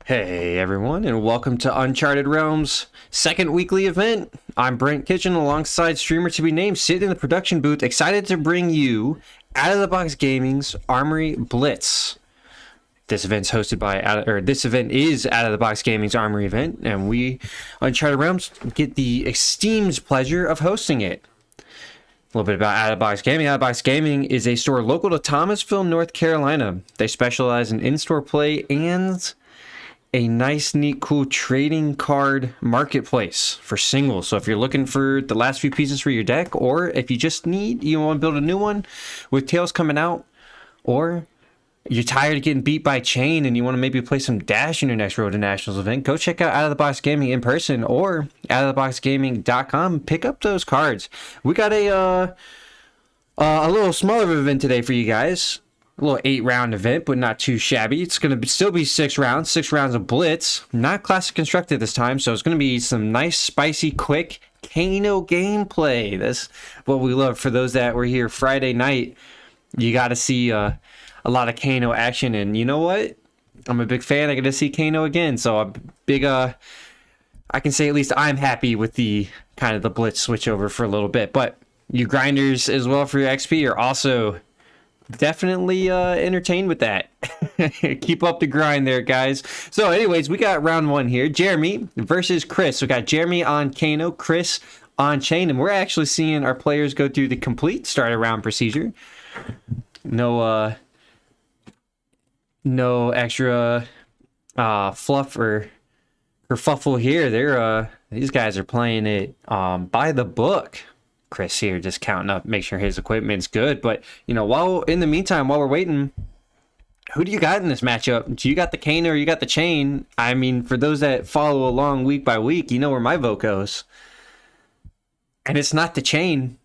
Hey everyone, and welcome to Uncharted Realms' second weekly event. I'm Brent Kitchen alongside streamer to be named, sitting in the production booth, excited to bring you Out of the Box Gaming's Armory Blitz. This event is Out of the Box Gaming's Armory event, and we, Uncharted Realms, get the esteemed pleasure of hosting it. A little bit about Out of the Box Gaming. Out of the Box Gaming is a store local to Thomasville, North Carolina. They specialize in in-store play and a nice, neat, cool trading card marketplace for singles. So if you're looking for the last few pieces for your deck, or if you want to build a new one with Tails coming out, or you're tired of getting beat by Chane and you want to maybe play some Dash in your next Road to Nationals event, go check out Out of the Box Gaming in person or outoftheboxgaming.com. Pick up those cards. We got a little smaller event today for you guys. A little 8-round event, but not too shabby. It's going to still be 6 rounds of Blitz. Not classic constructed this time, so it's going to be some nice, spicy, quick Kano gameplay. That's what we love. For those that were here Friday night, you got to see a lot of Kano action, and you know what? I'm a big fan. I get to see Kano again, so a big, I can say at least I'm happy with the kind of the Blitz switch over for a little bit. But you grinders as well for your XP are also definitely entertained with that. Keep up the grind there, guys. So anyways, we got round 1 here. Jeremy versus Chris. We got Jeremy on Kano, Chris on Chane, and we're actually seeing our players go through the complete start of round procedure. No extra fluff or kerfuffle here. These guys are playing it by the book. Chris here just counting up, make sure his equipment's good. But, you know, while we're waiting, who do you got in this matchup? Do you got the Kano or you got the Chane? I mean, for those that follow along week by week, you know where my vote goes. And it's not the Chane.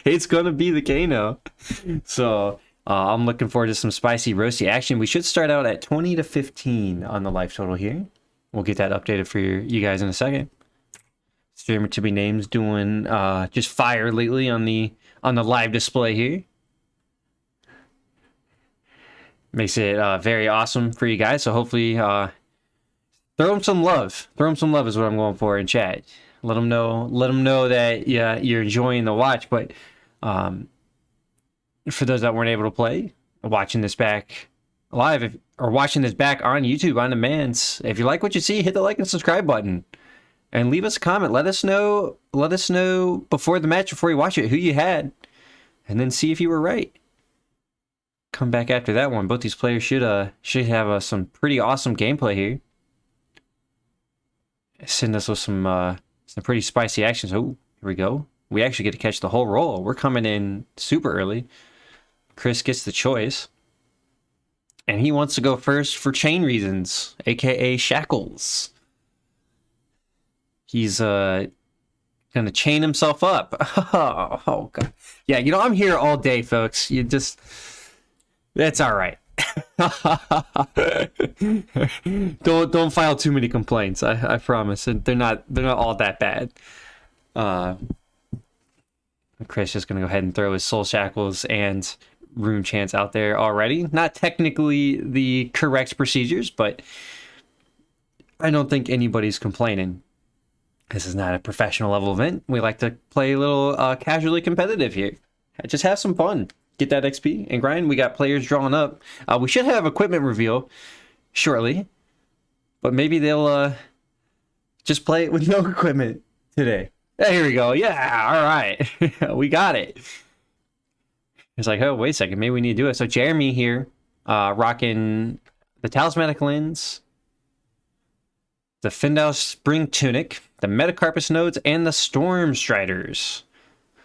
It's going to be the Kano. So I'm looking forward to some spicy, roasty action. We should start out at 20 to 15 on the life total here. We'll get that updated for you guys in a second. Streamer to be named doing just fire lately on the live display here. Makes it very awesome for you guys. So hopefully throw them some love. Throw them some love is what I'm going for in chat. Let them know that you're enjoying the watch. But for those that weren't able to play, watching this back live or watching this back on YouTube on demand, if you like what you see, hit the like and subscribe button. And leave us a comment. Let us know before the match, before you watch it, who you had. And then see if you were right. Come back after that one. Both these players should have some pretty awesome gameplay here. Send us with some pretty spicy actions. Oh, here we go. We actually get to catch the whole roll. We're coming in super early. Chris gets the choice. And he wants to go first for chain reasons, aka shackles. He's gonna chain himself up. Oh god. Yeah, you know, I'm here all day, folks. That's all right. Don't file too many complaints. I promise. They're not all that bad. Chris just gonna go ahead and throw his soul shackles and rune chants out there already. Not technically the correct procedures, but I don't think anybody's complaining. This is not a professional level event. We like to play a little casually competitive here. Just have some fun. Get that XP and grind. We got players drawing up. We should have equipment reveal shortly. But maybe they'll just play it with no equipment today. Here we go. Yeah, all right. We got it. It's like, oh, wait a second. Maybe we need to do it. So Jeremy here rocking the Talismanic Lens, the Findal Spring Tunic, the Metacarpus Nodes, and the Storm Striders.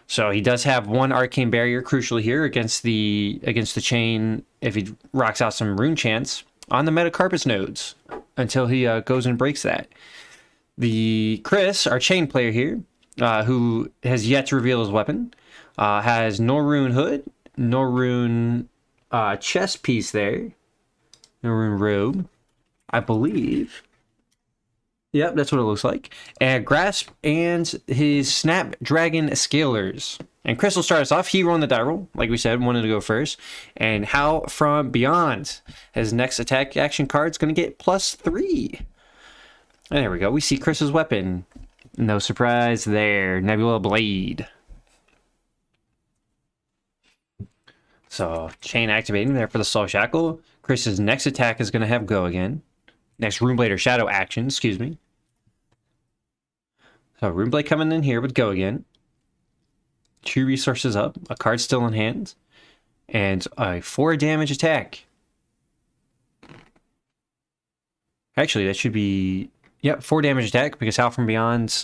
So he does have one Arcane Barrier, crucially here, against the Chane if he rocks out some Rune Chants on the Metacarpus Nodes until he goes and breaks that. The Chris, our Chane player here, who has yet to reveal his weapon, has no Rune Hood, no Rune chest piece there, no Rune Robe, I believe. Yep, that's what it looks like. And Grasp and his Snapdragon Scalers. And Chris will start us off. He won the die roll, like we said, wanted to go first. And Howl from Beyond. His next attack action card is going to get +3. And there we go. We see Chris's weapon. No surprise there. Nebula Blade. So, Chane activating there for the Soul Shackle. Chris's next attack is going to have Go again. Next Runeblade or Shadow action, excuse me. So Runeblade coming in here with Go again. 2 resources up, a card still in hand, and a 4 damage attack. Actually, that should be, yep, 4 damage attack because Howl from Beyond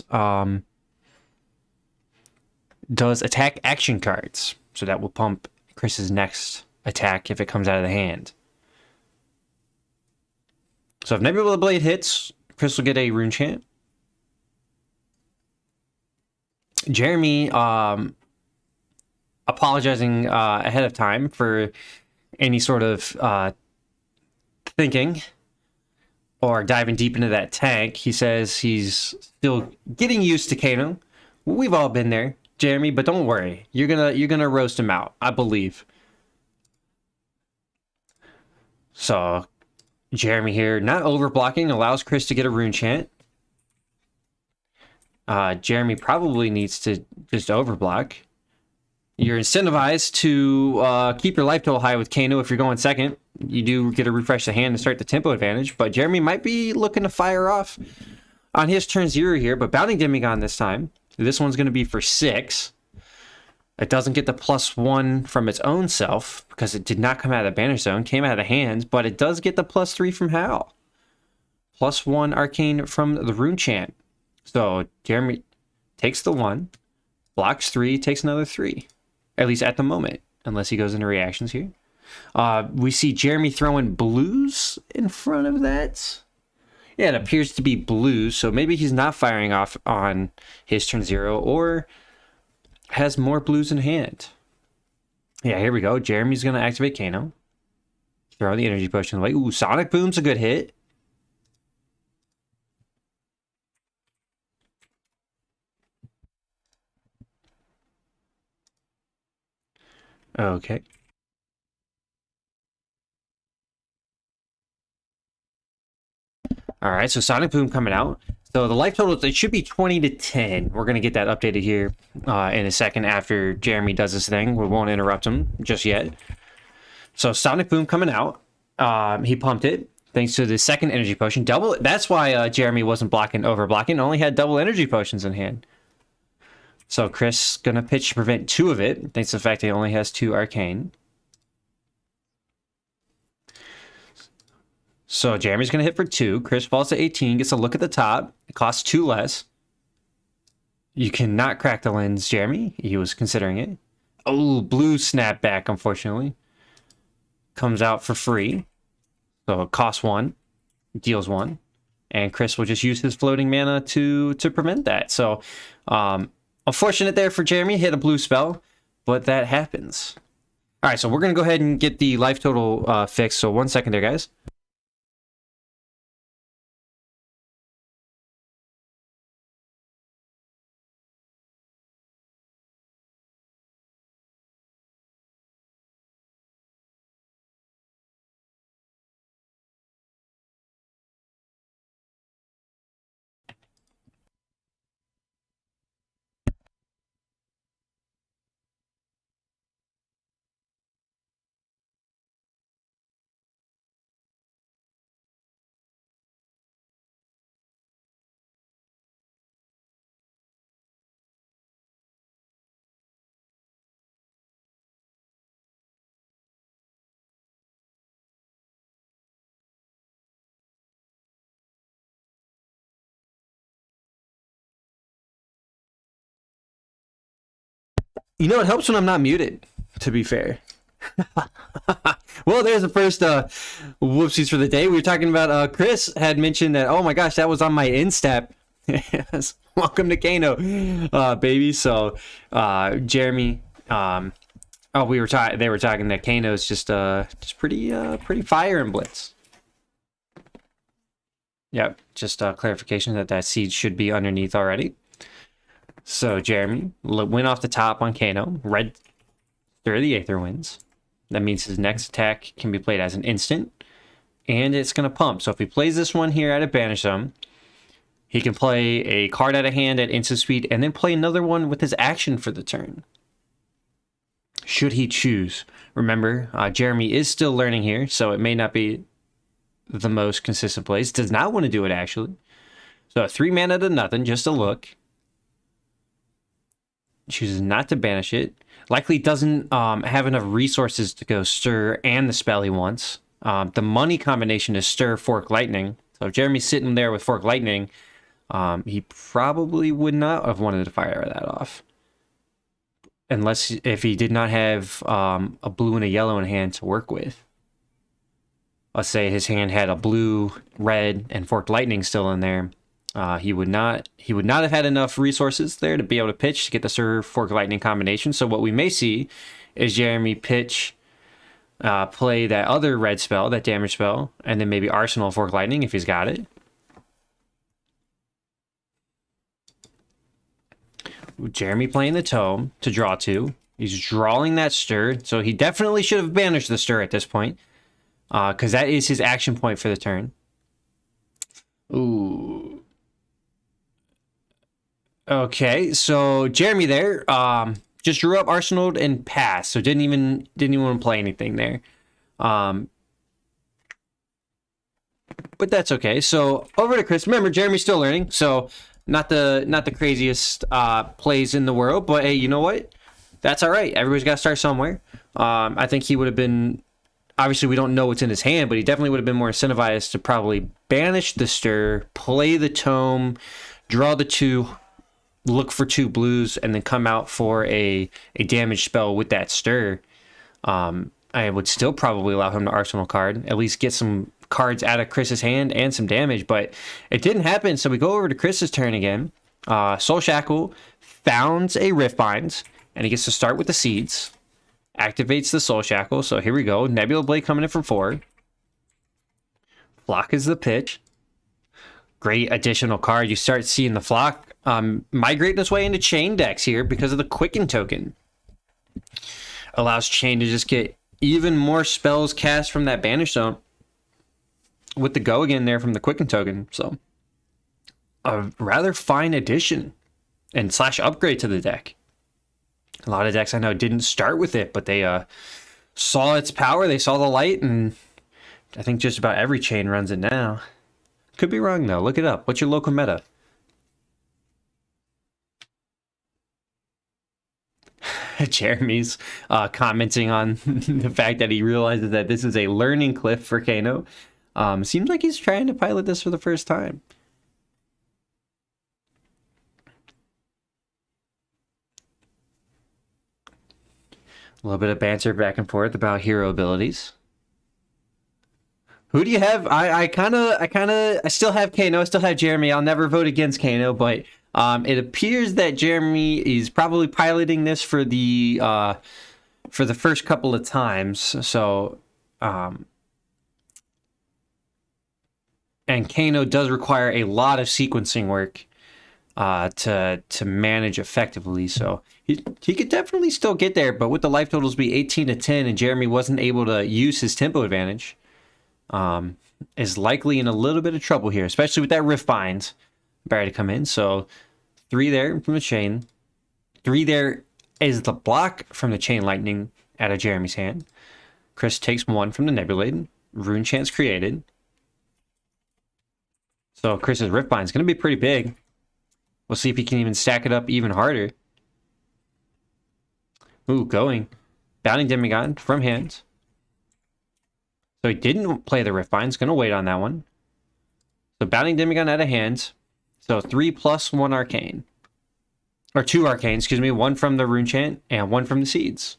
does attack action cards. So that will pump Chris's next attack if it comes out of the hand. So if Nebula Blade hits, Chris will get a rune chant. Jeremy apologizing ahead of time for any sort of thinking or diving deep into that tank. He says he's still getting used to Kano. We've all been there, Jeremy, but don't worry. You're gonna roast him out, I believe. So Jeremy here, not overblocking, allows Chris to get a rune chant. Jeremy probably needs to just overblock. You're incentivized to keep your life total high with Kano if you're going second. You do get to refresh the hand and start the tempo advantage, but Jeremy might be looking to fire off on his turn 0 here, but Bounding Demigod this time. This one's going to be for 6. It doesn't get the +1 from its own self because it did not come out of the banner zone, came out of the hands, but it does get the +3 from Howl. +1 arcane from the rune chant. So Jeremy takes the 1, blocks 3, takes another 3. At least at the moment, unless he goes into reactions here. We see Jeremy throwing blues in front of that. Yeah, it appears to be blues, so maybe he's not firing off on his turn 0 or has more blues in hand. Yeah, here we go. Jeremy's going to activate Kano. Throw the energy potion away. Ooh, Sonic Boom's a good hit. Okay. All right, so Sonic Boom coming out. So the life total, it should be 20 to 10. We're going to get that updated here in a second after Jeremy does this thing. We won't interrupt him just yet. So Sonic Boom coming out. He pumped it thanks to the second energy potion. Double. That's why Jeremy wasn't overblocking. Only had double energy potions in hand. So Chris gonna pitch to prevent 2 of it, thanks to the fact he only has 2 arcane. So Jeremy's gonna hit for 2. Chris falls to 18, gets a look at the top. It costs 2 less. You cannot crack the lens, Jeremy. He was considering it. Oh, blue snapback, unfortunately. Comes out for free. So it costs 1, deals 1. And Chris will just use his floating mana to prevent that. So unfortunate there for Jeremy, hit a blue spell, but that happens. All right, so we're going to go ahead and get the life total fixed. So 1 second there, guys. You know, it helps when I'm not muted, to be fair. Well, there's the first whoopsies for the day. We were talking about, Chris had mentioned that, oh my gosh, that was on my instep. Yes, welcome to Kano, baby. So, Jeremy, they were talking that Kano's just pretty fire in Blitz. Yep, just clarification that that seed should be underneath already. So Jeremy went off the top on Kano. Red Stir of the Aether wins. That means his next attack can be played as an instant, and it's going to pump. So if he plays this one here at a Banish Zone, he can play a card out of hand at instant speed, and then play another one with his action for the turn, should he choose. Remember, Jeremy is still learning here, so it may not be the most consistent plays. Does not want to do it, actually. So 3 mana to nothing, just a look. Chooses not to banish it. Likely doesn't have enough resources to go Stir and the spell he wants. The money combination is Stir, Fork, Lightning. So if Jeremy's sitting there with Fork, Lightning, he probably would not have wanted to fire that off. Unless if he did not have a blue and a yellow in hand to work with. Let's say his hand had a blue, red, and Forked Lightning still in there. He would not have had enough resources there to be able to pitch to get the Stir, Forked Lightning combination. So what we may see is Jeremy pitch, play that other red spell, that damage spell, and then maybe Arsenal Forked Lightning if he's got it. Jeremy playing the Tome to draw 2. He's drawing that Stir, so he definitely should have banished the Stir at this point, because that is his action point for the turn. Ooh. Okay, so Jeremy there just drew up Arsenal and passed, so didn't even want to play anything there. But that's okay. So over to Chris. Remember, Jeremy's still learning, so not the craziest plays in the world, but hey, you know what? That's all right. Everybody's got to start somewhere. I think he would have been, obviously we don't know what's in his hand, but he definitely would have been more incentivized to probably banish the Stir, play the Tome, draw the 2, look for 2 blues, and then come out for a damage spell with that Stir. I would still probably allow him to Arsenal card, at least get some cards out of Chris's hand and some damage, but it didn't happen. So we go over to Chris's turn again. Soul Shackle founds a Riftbind, and he gets to start with the seeds. Activates the Soul Shackle. So here we go. Nebula Blade coming in from 4. Flock is the pitch. Great additional card. You start seeing the Flock migrating its way into Chane decks here because of the Quicken token. Allows Chane to just get even more spells cast from that Banish Zone with the go again there from the Quicken token. So a rather fine addition and / upgrade to the deck. A lot of decks I know didn't start with it, but they saw its power, they saw the light, and I think just about every Chane runs it now. Could be wrong though. Look it up. What's your local meta? Jeremy's commenting on the fact that he realizes that this is a learning cliff for Kano. Seems like he's trying to pilot this for the first time. A little bit of banter back and forth about hero abilities. Who do you have? I still have Kano. I still have Jeremy. I'll never vote against Kano, but it appears that Jeremy is probably piloting this for the first couple of times. So, and Kano does require a lot of sequencing work to manage effectively. So he could definitely still get there, but with the life totals be 18 to 10, and Jeremy wasn't able to use his tempo advantage, is likely in a little bit of trouble here, especially with that Riftbind about to come in. So 3 there from the Chane. 3 there is the block from the Chain Lightning out of Jeremy's hand. Chris takes 1 from the Nebulade. Rune Chance created. So Chris's Riftbind is going to be pretty big. We'll see if he can even stack it up even harder. Ooh, going. Bounding Demigod from hand. So he didn't play the Riftbind. He's going to wait on that one. So Bounding Demigod out of hand. So 3 plus 1 Arcane. Or 2 Arcane, excuse me. 1 from the Rune Chant and 1 from the Seeds.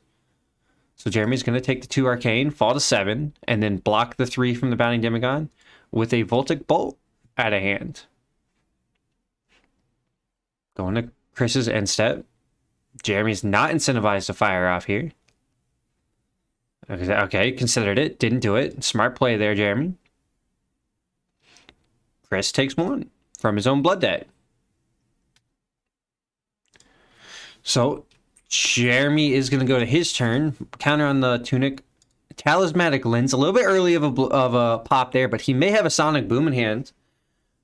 So Jeremy's going to take the 2 Arcane, fall to 7, and then block the 3 from the Bounding Demigod with a Voltic Bolt out of hand. Going to Chris's end step. Jeremy's not incentivized to fire off here. Okay, considered it. Didn't do it. Smart play there, Jeremy. Chris takes 1 from his own blood debt. So Jeremy is going to go to his turn. Counter on the tunic. Talismanic lens. A little bit early of a pop there, but he may have a sonic boom in hand.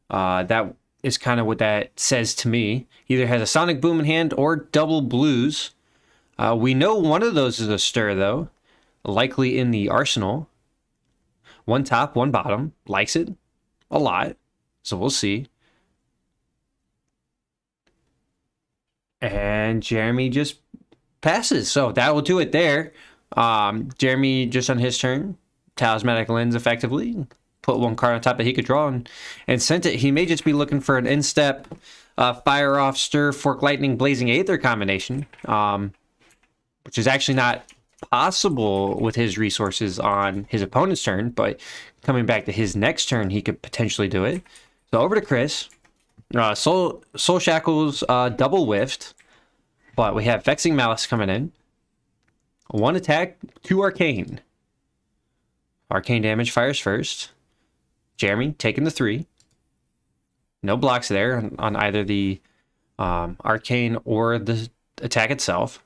That is kind of what that says to me. Either has a sonic boom in hand or double blues. We know one of those is a stir, though. Likely in the arsenal. 1 top, 1 bottom. Likes it a lot. So we'll see. And Jeremy just passes. So that will do it there. Jeremy just on his turn. Talismanic lens effectively. Put 1 card on top that he could draw and sent it. He may just be looking for an instep, fire off, stir, fork, lightning, blazing aether combination. Which is actually not possible with his resources on his opponent's turn, but coming back to his next turn, he could potentially do it. So over to Chris. Soul Shackles double whiffed, but we have Vexing Malice coming in. 1 attack, 2 arcane. Arcane damage fires first. Jeremy taking the 3. No blocks there on either the arcane or the attack itself.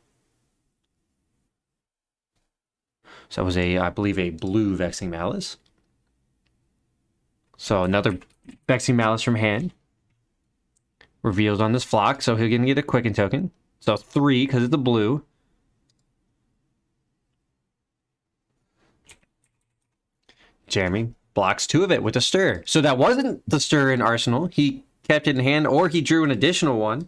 So that was I believe, a blue Vexing Malice. So another Vexing Malice from hand. Reveals on this flock, so he'll get a Quicken token. So 3, because it's the blue. Jeremy blocks 2 of it with a stir. So that wasn't the stir in Arsenal. He kept it in hand, or he drew an additional one.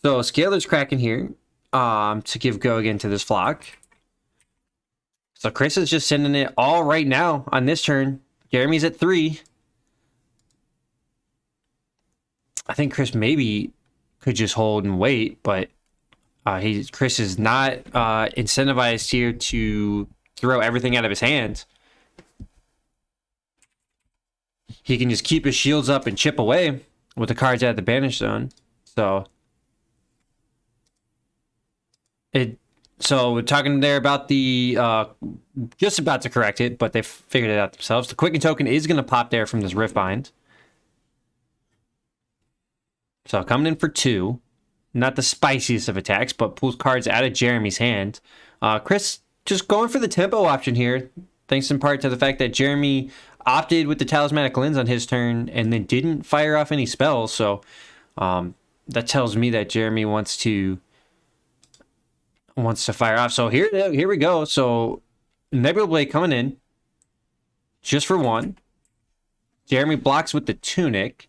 So Scalar's cracking here to give go again to this flock. So Chris is just sending it all right now on this turn. Jeremy's at 3. I think Chris maybe could just hold and wait, but Chris is not incentivized here to throw everything out of his hands. He can just keep his shields up and chip away with the cards out of the banish zone. So we're talking there about the just about to correct it, but they figured it out themselves. The Quicken token is going to pop there from this Riftbind. So coming in for 2. Not the spiciest of attacks, but pulls cards out of Jeremy's hand. Chris just going for the tempo option here, thanks in part to the fact that Jeremy opted with the Talismanic Lens on his turn and then didn't fire off any spells. So that tells me that Jeremy wants to fire off. So here we go. So Nebula Blade coming in just for 1. Jeremy blocks with the Tunic.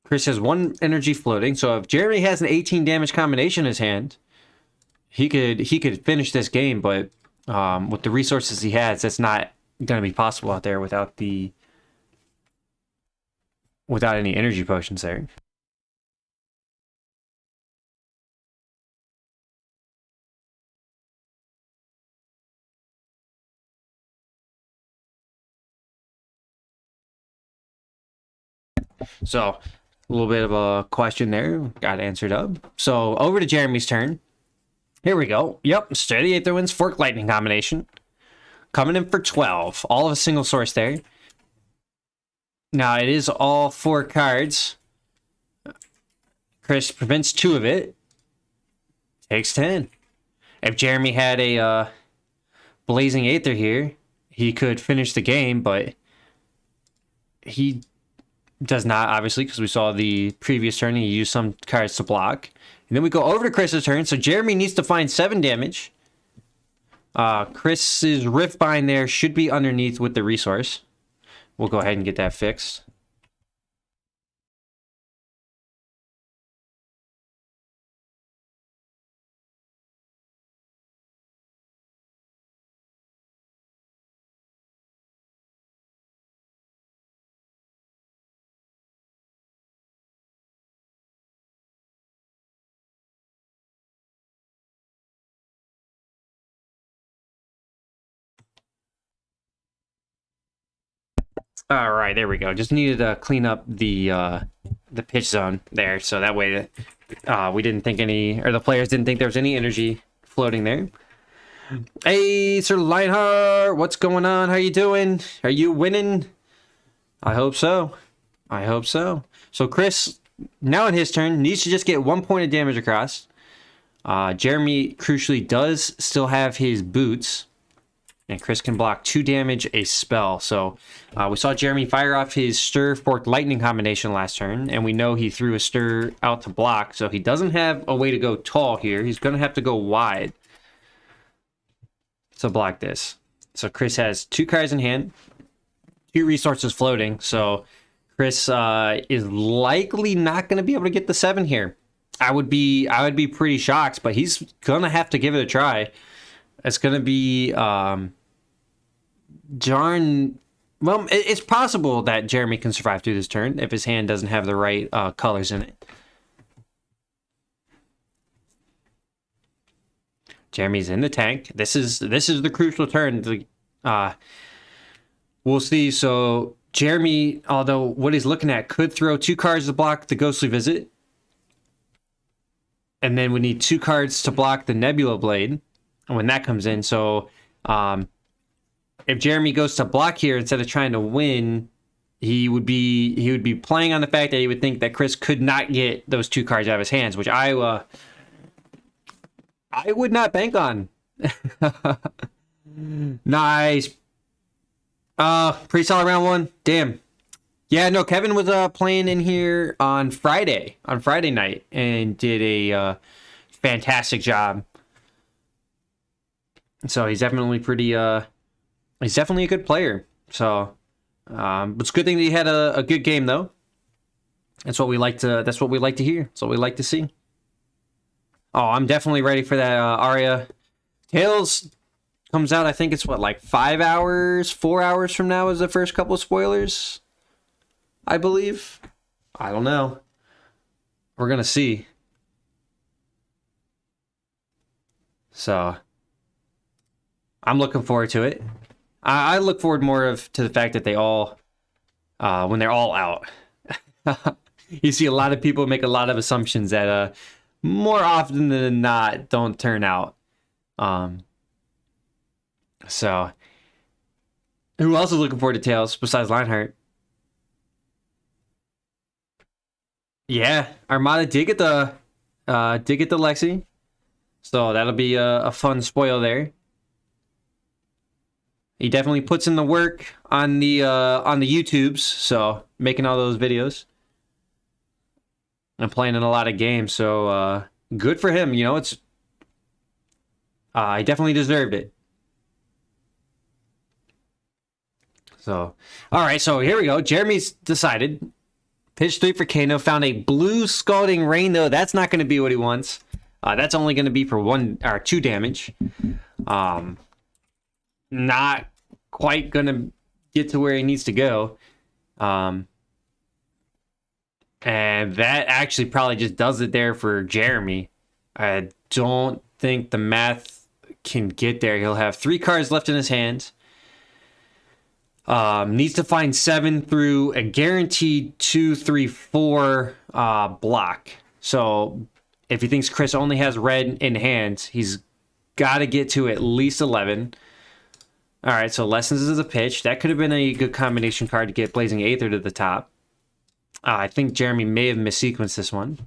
Chris has 1 energy floating, so if Jeremy has an 18 damage combination in his hand, he could finish this game, but with the resources he has, that's not going to be possible out there without any energy potions there. So a little bit of a question there. Got answered up. So over to Jeremy's turn. Here we go. Yep. Steady Aether Winds, Fork Lightning combination. Coming in for 12. All of a single source there. Now it is all 4 cards. Chris prevents 2 of it. Takes 10. If Jeremy had a Blazing Aether here, he could finish the game, but he does not, obviously, because we saw the previous turn he used some cards to block. And then we go over to Chris's turn. So Jeremy needs to find 7 damage. Chris's Riftbind there should be underneath with the resource. We'll go ahead and get that fixed. All right, there we go. Just needed to clean up the pitch zone there, so that way we didn't think the players didn't think there was any energy floating there. Hey, Sir Lionheart, what's going on? How you doing? Are you winning? I hope so. I hope so. So Chris, now in his turn, needs to just get 1 point of damage across. Jeremy, crucially, does still have his boots. And Chris can block 2 damage a spell. So we saw Jeremy fire off his Stir Forked Lightning combination last turn. And we know he threw a Stir out to block. So he doesn't have a way to go tall here. He's going to have to go wide to block this. So Chris has 2 cards in hand. 2 resources floating. So Chris is likely not going to be able to get the 7 here. I would be pretty shocked, but he's gonna have to give it a try. It's gonna be Jarn. Well, it's possible that Jeremy can survive through this turn if his hand doesn't have the right colors in it. Jeremy's in the tank. This is the crucial turn. We'll see. So Jeremy, although what he's looking at, could throw 2 cards to block the Ghostly Visit. And then we need 2 cards to block the Nebula Blade when that comes in. So if Jeremy goes to block here instead of trying to win, he would be playing on the fact that he would think that Chris could not get those 2 cards out of his hands, which I would not bank on. Nice. Pretty solid round 1. Damn. Yeah, no, Kevin was playing in here on Friday night, and did a fantastic job. So he's definitely he's definitely a good player. So it's a good thing that he had a good game though. That's what we like to hear. That's what we like to see. Oh, I'm definitely ready for that Aria. Tales comes out, I think it's what, like 4 hours from now is the first couple of spoilers, I believe. I don't know. We're gonna see. So I'm looking forward to it. I look forward more to the fact that they all, when they're all out. You see a lot of people make a lot of assumptions that more often than not don't turn out. So who else is looking forward to Tales besides Lionheart? Yeah, Armada did get the Lexi, so that'll be a fun spoil there. He definitely puts in the work on the YouTubes, so making all those videos and playing in a lot of games. So good for him. You know, it's he definitely deserved it. So all right, so here we go. Jeremy's decided. Pitch 3 for Kano. Found a blue Scalding Rain, though. That's not going to be what he wants. That's only going to be for 1 or 2 damage. Not quite going to get to where he needs to go. And that actually probably just does it there for Jeremy. I don't think the math can get there. He'll have 3 cards left in his hand. Needs to find 7 through a guaranteed 2, 3, 4 block. So if he thinks Chris only has red in hand, he's got to get to at least 11. All right, so Lessons is a pitch. That could have been a good combination card to get Blazing Aether to the top. I think Jeremy may have missequenced this one,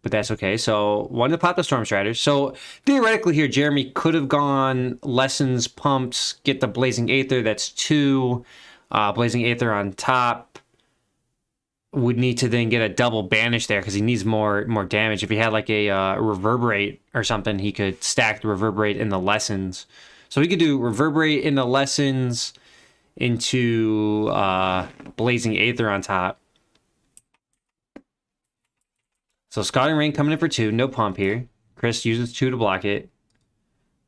but that's okay. So 1 to pop the Storm Striders. So theoretically here, Jeremy could have gone Lessons, Pumps, get the Blazing Aether. That's 2. Blazing Aether on top. Would need to then get a double Banish there because he needs more damage. If he had like a Reverberate or something, he could stack the Reverberate in the Lessons. So he could do Reverberate in the Lessons into Blazing Aether on top. So Scalding Rain coming in for 2. No pump here. Chris uses 2 to block it.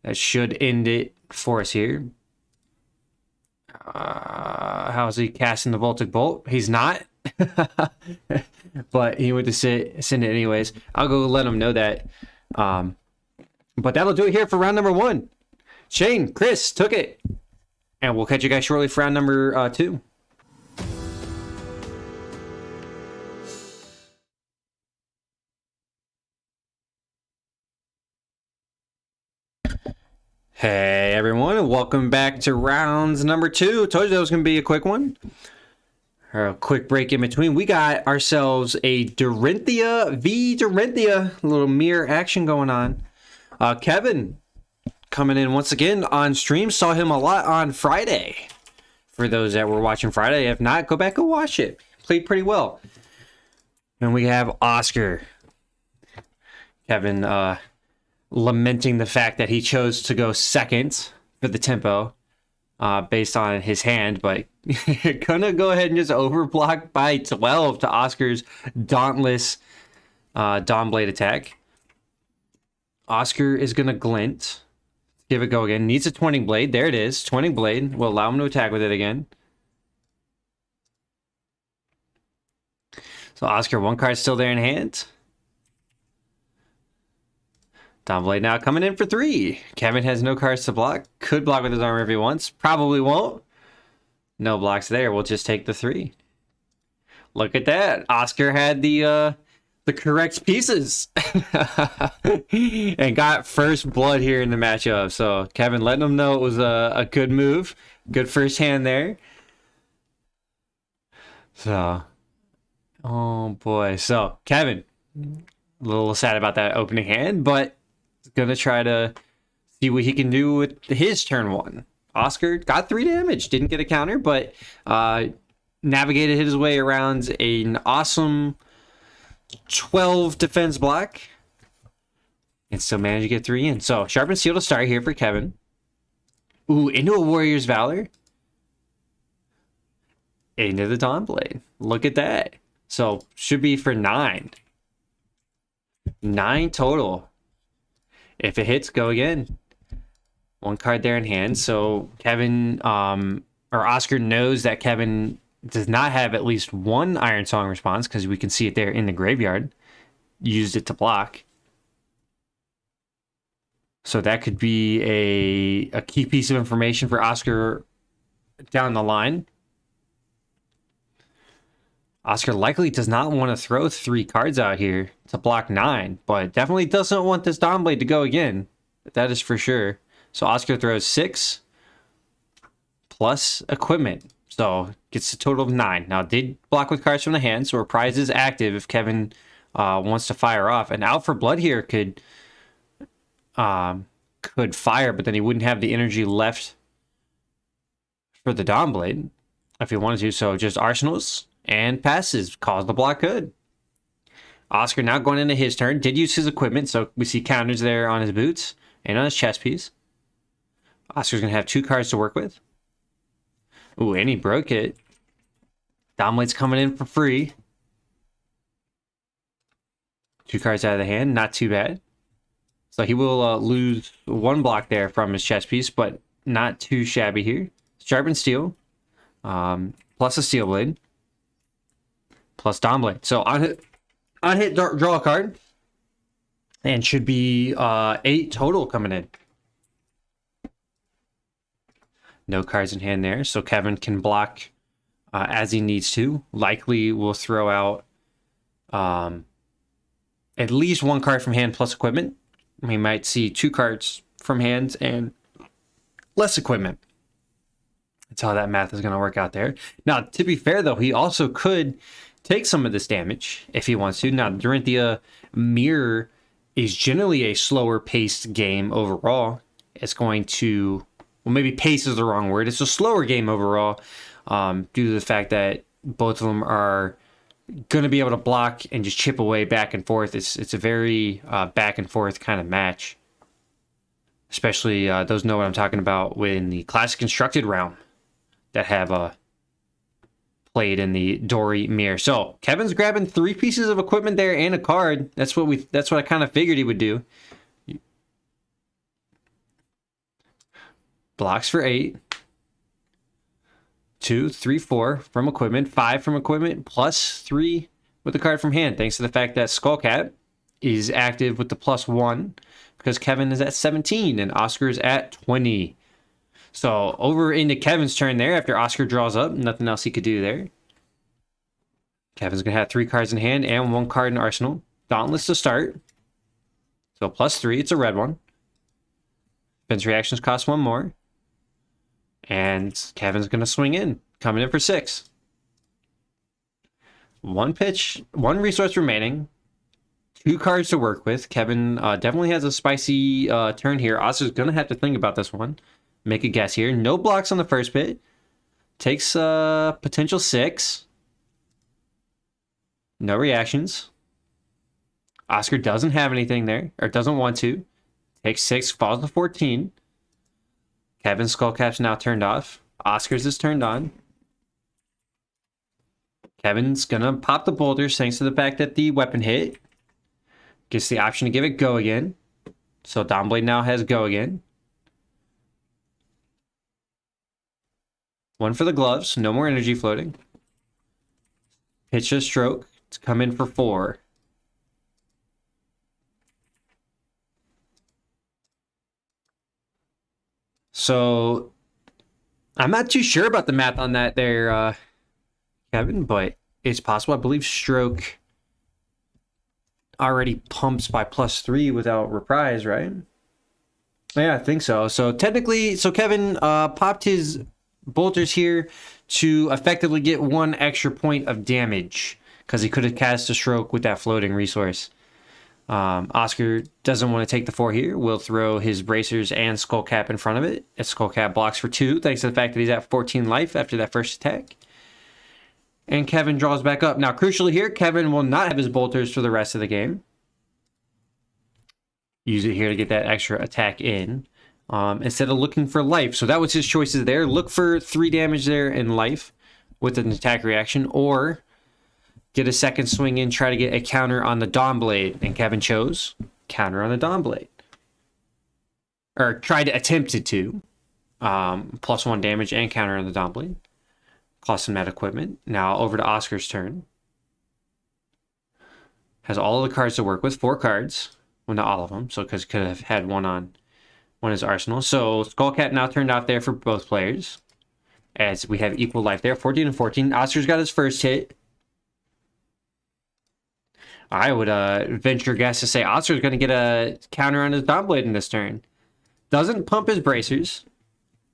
That should end it for us here. How's he casting the Voltic Bolt? He's not. But he went to send it anyways. I'll go let him know that. But that'll do it here for round number 1. Chane, Chris took it. And we'll catch you guys shortly for round number 2. Hey everyone, and welcome back to rounds number 2. Told you that was going to be a quick one. A quick break in between. We got ourselves a Dorinthea v Dorinthea. A little mirror action going on. Kevin coming in once again on stream. Saw him a lot on Friday. For those that were watching Friday, if not, go back and watch it. Played pretty well. And we have Oscar. Kevin lamenting the fact that he chose to go second for the tempo based on his hand, but gonna go ahead and just overblock by 12 to Oscar's dauntless Dawn Blade attack. Oscar is gonna glint. Give it a go again. Needs a Twinning Blade. There it is. Twinning Blade will allow him to attack with it again. So Oscar, one card still there in hand. Dawn Blade now coming in for 3. Kevin has no cards to block. Could block with his armor if he wants. Probably won't. No blocks there. We'll just take the 3. Look at that. Oscar had the correct pieces. And got first blood here in the matchup. So Kevin letting him know it was a good move. Good first hand there. So, oh boy. So Kevin, a little sad about that opening hand, but gonna try to see what he can do with his turn 1. Oscar got 3 damage, didn't get a counter, but navigated his way around an awesome 12 defense block and still managed to get 3 in. So Sharpened Steel to start here for Kevin. Ooh, into a Warrior's Valor. Into the Dawn Blade. Look at that. So should be for 9. 9 total. If it hits, go again. 1 card there in hand. So Kevin, or Oscar knows that Kevin does not have at least 1 Iron Song response because we can see it there in the graveyard. Used it to block. So that could be a key piece of information for Oscar down the line. Oscar likely does not want to throw 3 cards out here to block 9, but definitely doesn't want this Dawn Blade to go again. That is for sure. So Oscar throws 6 plus equipment. So gets a total of 9. Now did block with cards from the hand, so Reprise is active if Kevin wants to fire off. And Out for Blood here could fire, but then he wouldn't have the energy left for the Dawn Blade if he wanted to. So just Arsenals and passes. Calls the block good. Oscar now going into his turn. Did use his equipment, so we see counters there on his boots and on his chest piece. Oscar's going to have 2 cards to work with. Ooh, and he broke it. Dawn Blade's coming in for free. 2 cards out of the hand. Not too bad. So he will lose 1 block there from his chest piece, but not too shabby here. Sharpened Steel. Plus a Steel Blade. Plus Dawn Blade. So on hit, draw a card. And should be 8 total coming in. No cards in hand there. So Kevin can block as he needs to. Likely will throw out at least 1 card from hand plus equipment. We might see 2 cards from hand and less equipment. That's how that math is going to work out there. Now, to be fair, though, he also could take some of this damage if he wants to. Now, Dorinthea Mirror is generally a slower paced game overall. It's going to, well, maybe pace is the wrong word. It's a slower game overall due to the fact that both of them are going to be able to block and just chip away back and forth. It's a very back and forth kind of match. Especially those know what I'm talking about in the Classic Constructed realm that have played in the Dory Mirror. So Kevin's grabbing 3 pieces of equipment there and a card. That's what I kind of figured he would do. Blocks for 8. 2, 3, 4 from equipment, 5 from equipment, plus 3 with the card from hand, thanks to the fact that Skullcat is active with the +1 because Kevin is at 17 and Oscar's at 20. So over into Kevin's turn there after Oscar draws up. Nothing else he could do there. Kevin's going to have 3 cards in hand and 1 card in arsenal. Dauntless to start. So +3, it's a red one. Defense reactions cost 1 more. And Kevin's going to swing in, coming in for 6. One pitch, one resource remaining. 2 cards to work with. Kevin definitely has a spicy turn here. Oscar's going to have to think about this one. Make a guess here. No blocks on the first pit. Takes potential 6. No reactions. Oscar doesn't have anything there, or doesn't want to. Takes 6, falls to 14. Kevin's skull cap's now turned off. Oscar's is turned on. Kevin's gonna pop the boulders thanks to the fact that the weapon hit. Gets the option to give it go again. So Dawnblade now has go again. 1 for the gloves. No more energy floating. Pitch a stroke to come in for 4. So I'm not too sure about the math on that there, Kevin, but it's possible. I believe stroke already pumps by +3 without reprise, right? Yeah, I think so. So technically, Kevin popped his bolters here to effectively get 1 extra point of damage because he could have cast a stroke with that floating resource. Oscar doesn't want to take the 4 here. Will throw his bracers and skull cap in front of it. His skull cap blocks for 2 thanks to the fact that he's at 14 life after that first attack. And Kevin draws back up. Now, crucially here, Kevin will not have his bolters for the rest of the game. Use it here to get that extra attack in. Instead of looking for life. So that was his choices there. Look for 3 damage there in life with an attack reaction. Or get a second swing in, try to get a counter on the Dawnblade. And Kevin chose counter on the Dawnblade. Or tried to attempt it to. +1 damage and counter on the Dawnblade. Cost him that equipment. Now over to Oscar's turn. Has all of the cards to work with. 4 cards. Well, not all of them. So because could have had one on his arsenal. So Skullcat now turned off there for both players. As we have equal life there. 14 and 14. Oscar's got his first hit. I would venture a guess to say Oscar's going to get a counter on his Dawnblade in this turn. Doesn't pump his bracers.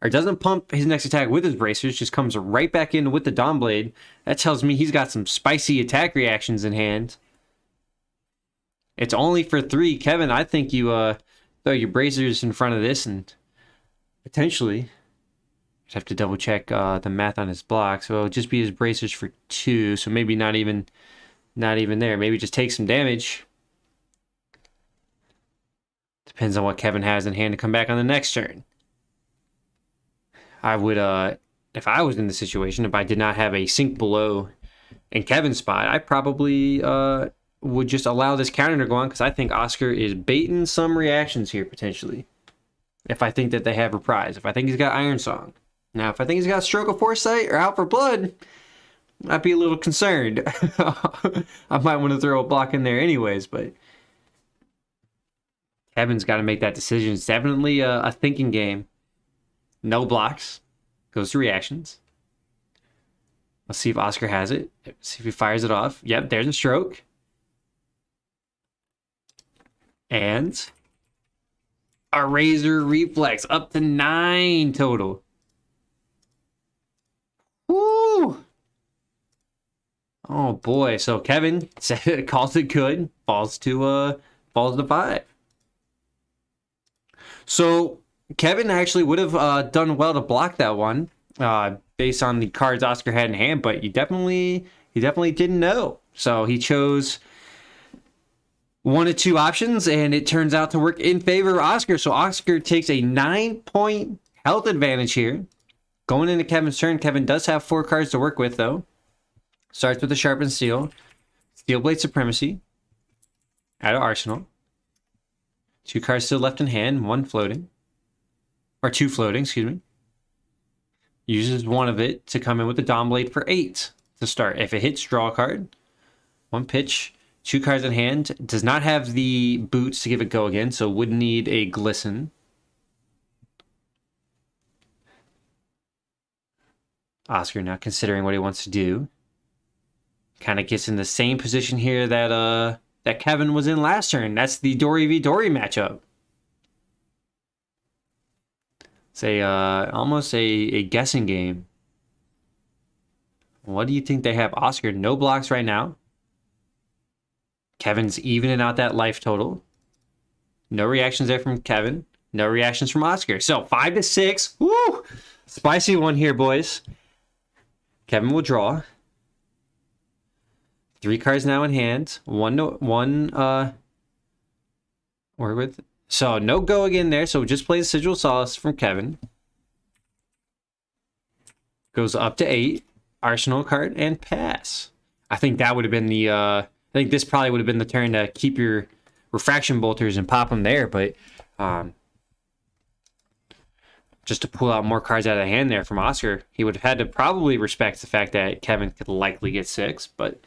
Or doesn't pump his next attack with his bracers. Just comes right back in with the Dawnblade. That tells me he's got some spicy attack reactions in hand. It's only for 3. Kevin, I think you throw your bracers in front of this and potentially just have to double check the math on his block. So it'll just be his bracers for 2. So maybe not even there. Maybe just take some damage. Depends on what Kevin has in hand to come back on the next turn. I would, if I was in the situation, if I did not have a sink below in Kevin's spot, I probably would just allow this counter to go on because I think Oscar is baiting some reactions here potentially. If I think that they have reprise. If I think he's got Iron Song. Now, if I think he's got Stroke of Foresight or Out for Blood, I'd be a little concerned. I might want to throw a block in there anyways, but Kevin's got to make that decision. It's definitely a thinking game. No blocks. Goes to reactions. Let's see if Oscar has it. See if he fires it off. Yep, there's a stroke. And a Razor Reflex. Up to 9 total. Woo! Oh boy. So Kevin calls it good. Falls to 5. So Kevin actually would have done well to block that one, based on the cards Oscar had in hand, but he definitely didn't know. So he chose one of 2 options, and it turns out to work in favor of Oscar. So Oscar takes a 9-point health advantage here. Going into Kevin's turn, Kevin does have 4 cards to work with, though. Starts with the Sharpened Steel, Steel Blade Supremacy, out of Arsenal. 2 cards still left in hand, 1 floating. Or 2 floating, excuse me. Uses 1 of it to come in with the Dawnblade for 8 to start. If it hits, draw a card. 1 pitch, 2 cards in hand. Does not have the boots to give it go again, so would need a Glisten. Oscar now considering what he wants to do. Kind of gets in the same position here that Kevin was in last turn. That's the Dory v. Dory matchup. It's almost a guessing game. What do you think they have? Oscar, no blocks right now. Kevin's evening out that life total. No reactions there from Kevin. No reactions from Oscar. So 5 to 6. Woo! Spicy one here, boys. Kevin will draw. 3 cards now in hand. One work with. So no go again there. So just play the Sigil Solace from Kevin. Goes up to 8. Arsenal card and pass. I think that would have been the I think this probably would have been the turn to keep your refraction bolters and pop them there, but just to pull out more cards out of the hand there from Oscar, he would have had to probably respect the fact that Kevin could likely get 6, but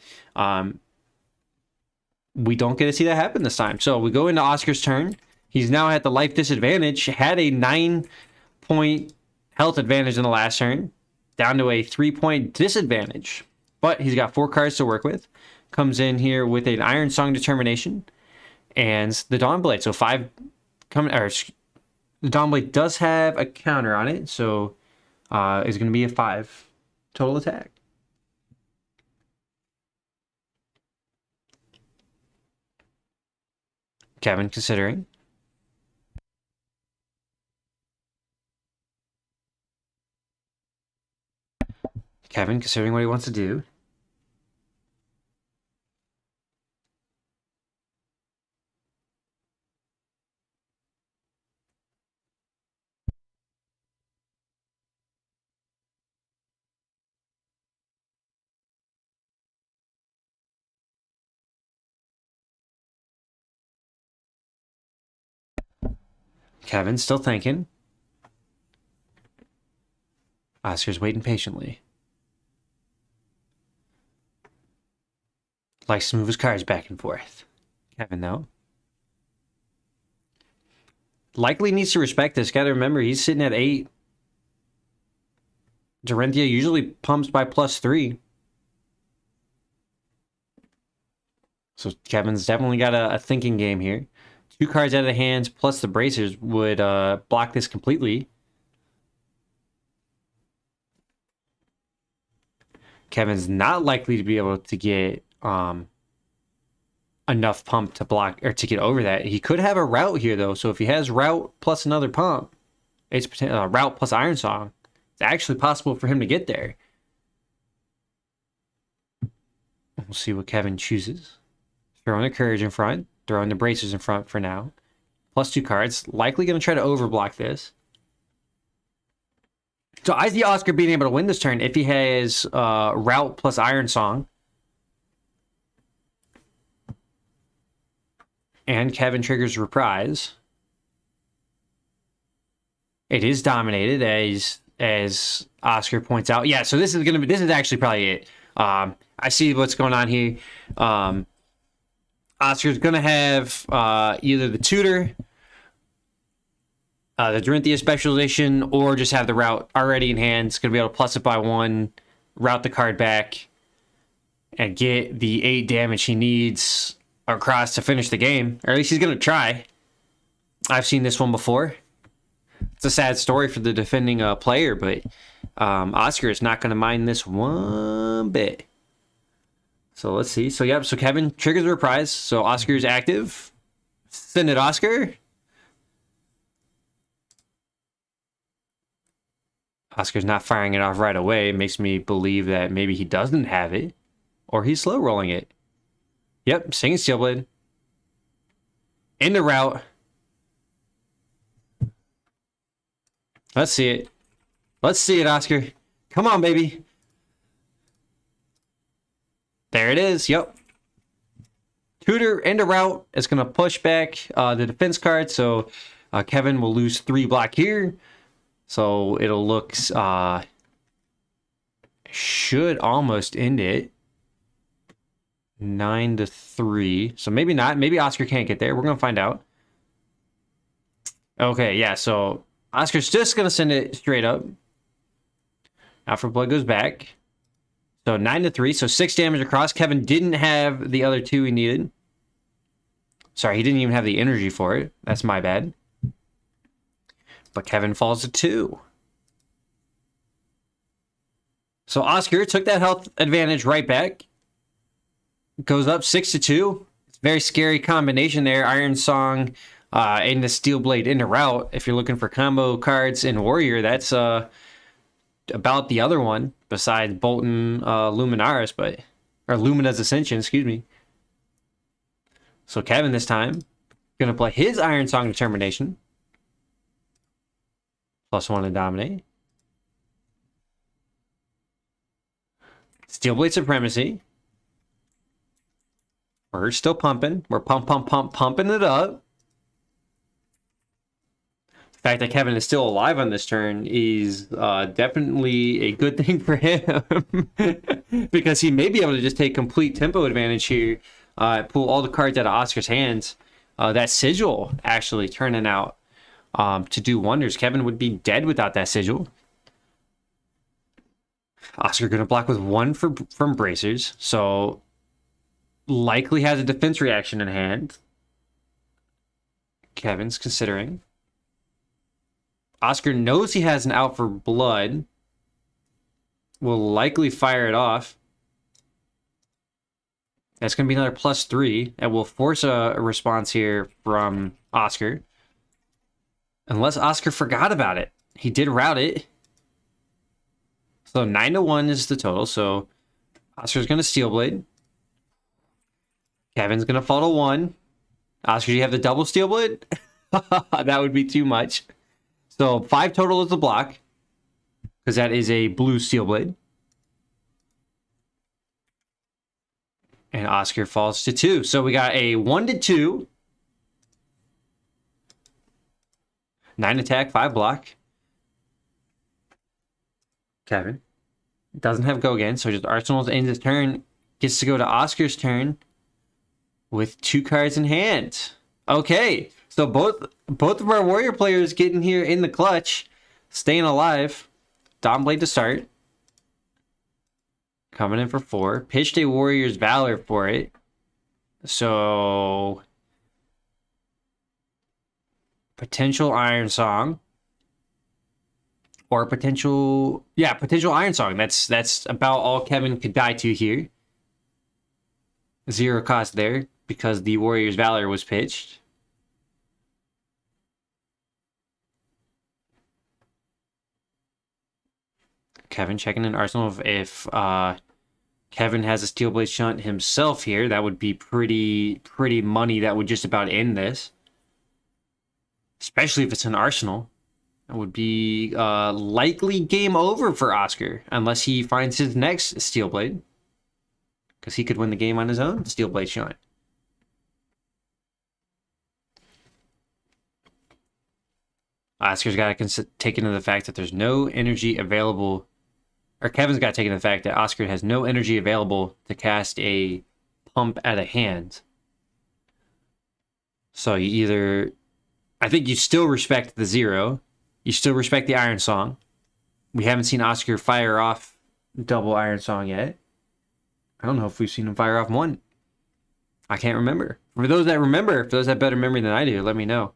we don't get to see that happen this time. So we go into Oscar's turn. He's now at the life disadvantage, had a 9-point health advantage in the last turn, down to a 3-point disadvantage. But he's got 4 cards to work with. Comes in here with an Iron Song Determination and the Dawn Blade. So 5 coming, or the Dawn Blade does have a counter on it, so it's going to be a 5 total attack. Kevin considering. Kevin considering what he wants to do. Kevin's still thinking. Oscar's waiting patiently. Likes to move his cards back and forth. Kevin, though, likely needs to respect this. Gotta remember, he's sitting at 8. Dorinthea usually pumps by +3. So Kevin's definitely got a thinking game here. 2 cards out of the hands plus the bracers would block this completely. Kevin's not likely to be able to get enough pump to block or to get over that. He could have a route here though. So if he has route plus another pump, it's route plus Iron Song. It's actually possible for him to get there. We'll see what Kevin chooses. Throwing the Courage in front, throwing the Bracers in front for now. +2 cards. Likely going to try to overblock this. So I see Oscar being able to win this turn if he has route plus Iron Song. And Kevin triggers Reprise. It is dominated as Oscar points out. Yeah, so this is actually probably it. I see what's going on here. Oscar's gonna have either the tutor, the Dorinthea specialization, or just have the route already in hand. It's gonna be able to plus it by 1, route the card back, and get the 8 damage he needs across to finish the game. Or at least he's gonna try. I've seen this one before. It's a sad story for the defending player, but Oscar is not gonna mind this one bit. So let's see. So yep, so Kevin triggers the Reprise. So Oscar's active. Send it, Oscar. Oscar's not firing it off right away. It makes me believe that maybe he doesn't have it. Or he's slow rolling it. Yep, Singing Steelblade. Into route. Let's see it. Let's see it, Oscar. Come on, baby. There it is. Yep. Tutor into route. It's going to push back the defense card. So Kevin will lose 3 block here. So it'll look... should almost end it. 9 to 3. So maybe not. Maybe Oscar can't get there. We're going to find out. Okay, yeah. So Oscar's just going to send it straight up. Alpha Blood goes back. So 9 to 3. So 6 damage across. Kevin didn't have the other 2 he needed. Sorry, he didn't even have the energy for it. That's my bad. But Kevin falls to 2. So Oscar took that health advantage right back. Goes up 6-2. It's a very scary combination there. Iron Song and the Steel Blade into route. If you're looking for combo cards in Warrior, that's about the other one besides Bolton Luminaris, or Lumina's Ascension, excuse me. So Kevin this time gonna play his Iron Song Determination. +1 to dominate. Steel Blade Supremacy. We're still pumping. We're pumping it up. The fact that Kevin is still alive on this turn is definitely a good thing for him. Because he may be able to just take complete tempo advantage here. Pull all the cards out of Oscar's hands. That Sigil actually turning out to do wonders. Kevin would be dead without that Sigil. Oscar going to block with 1 from Bracers. So likely has a defense reaction in hand. Kevin's considering. Oscar knows he has an out for blood. Will likely fire it off. That's going to be another +3. And will force a response here from Oscar. Unless Oscar forgot about it. He did route it. So 9-1 is the total. So Oscar's going to Steel Blade. Kevin's going to fall to 1. Oscar, do you have the double Steel Blade? That would be too much. So 5 total is the block. Because that is a blue Steel Blade. And Oscar falls to 2. So we got a 1-2. 9 attack, 5 block. Kevin doesn't have go again, so just Arsenal's ends his turn. Gets to go to Oscar's turn with 2 cards in hand. Okay, so both of our Warrior players getting here in the clutch, staying alive. Dawn Blade to start. Coming in for 4. Pitched a Warrior's Valor for it. So potential Iron Song. Or potential Iron Song. That's about all Kevin could die to here. 0 cost there because the Warrior's Valor was pitched. Kevin checking in Arsenal. If Kevin has a Steel Blade Shunt himself here, that would be pretty money. That would just about end this. Especially if it's an Arsenal. It would be likely game over for Oscar unless he finds his next Steel Blade. Because he could win the game on his own Steel Blade Shunt. Oscar's got to take into the fact that there's no energy available. Or Kevin's got to take into the fact that Oscar has no energy available to cast a pump at a hand. So you either... I think you still respect the 0. You still respect the Iron Song. We haven't seen Oscar fire off double Iron Song yet. I don't know if we've seen him fire off 1. I can't remember. For those that remember, for those that have better memory than I do, let me know.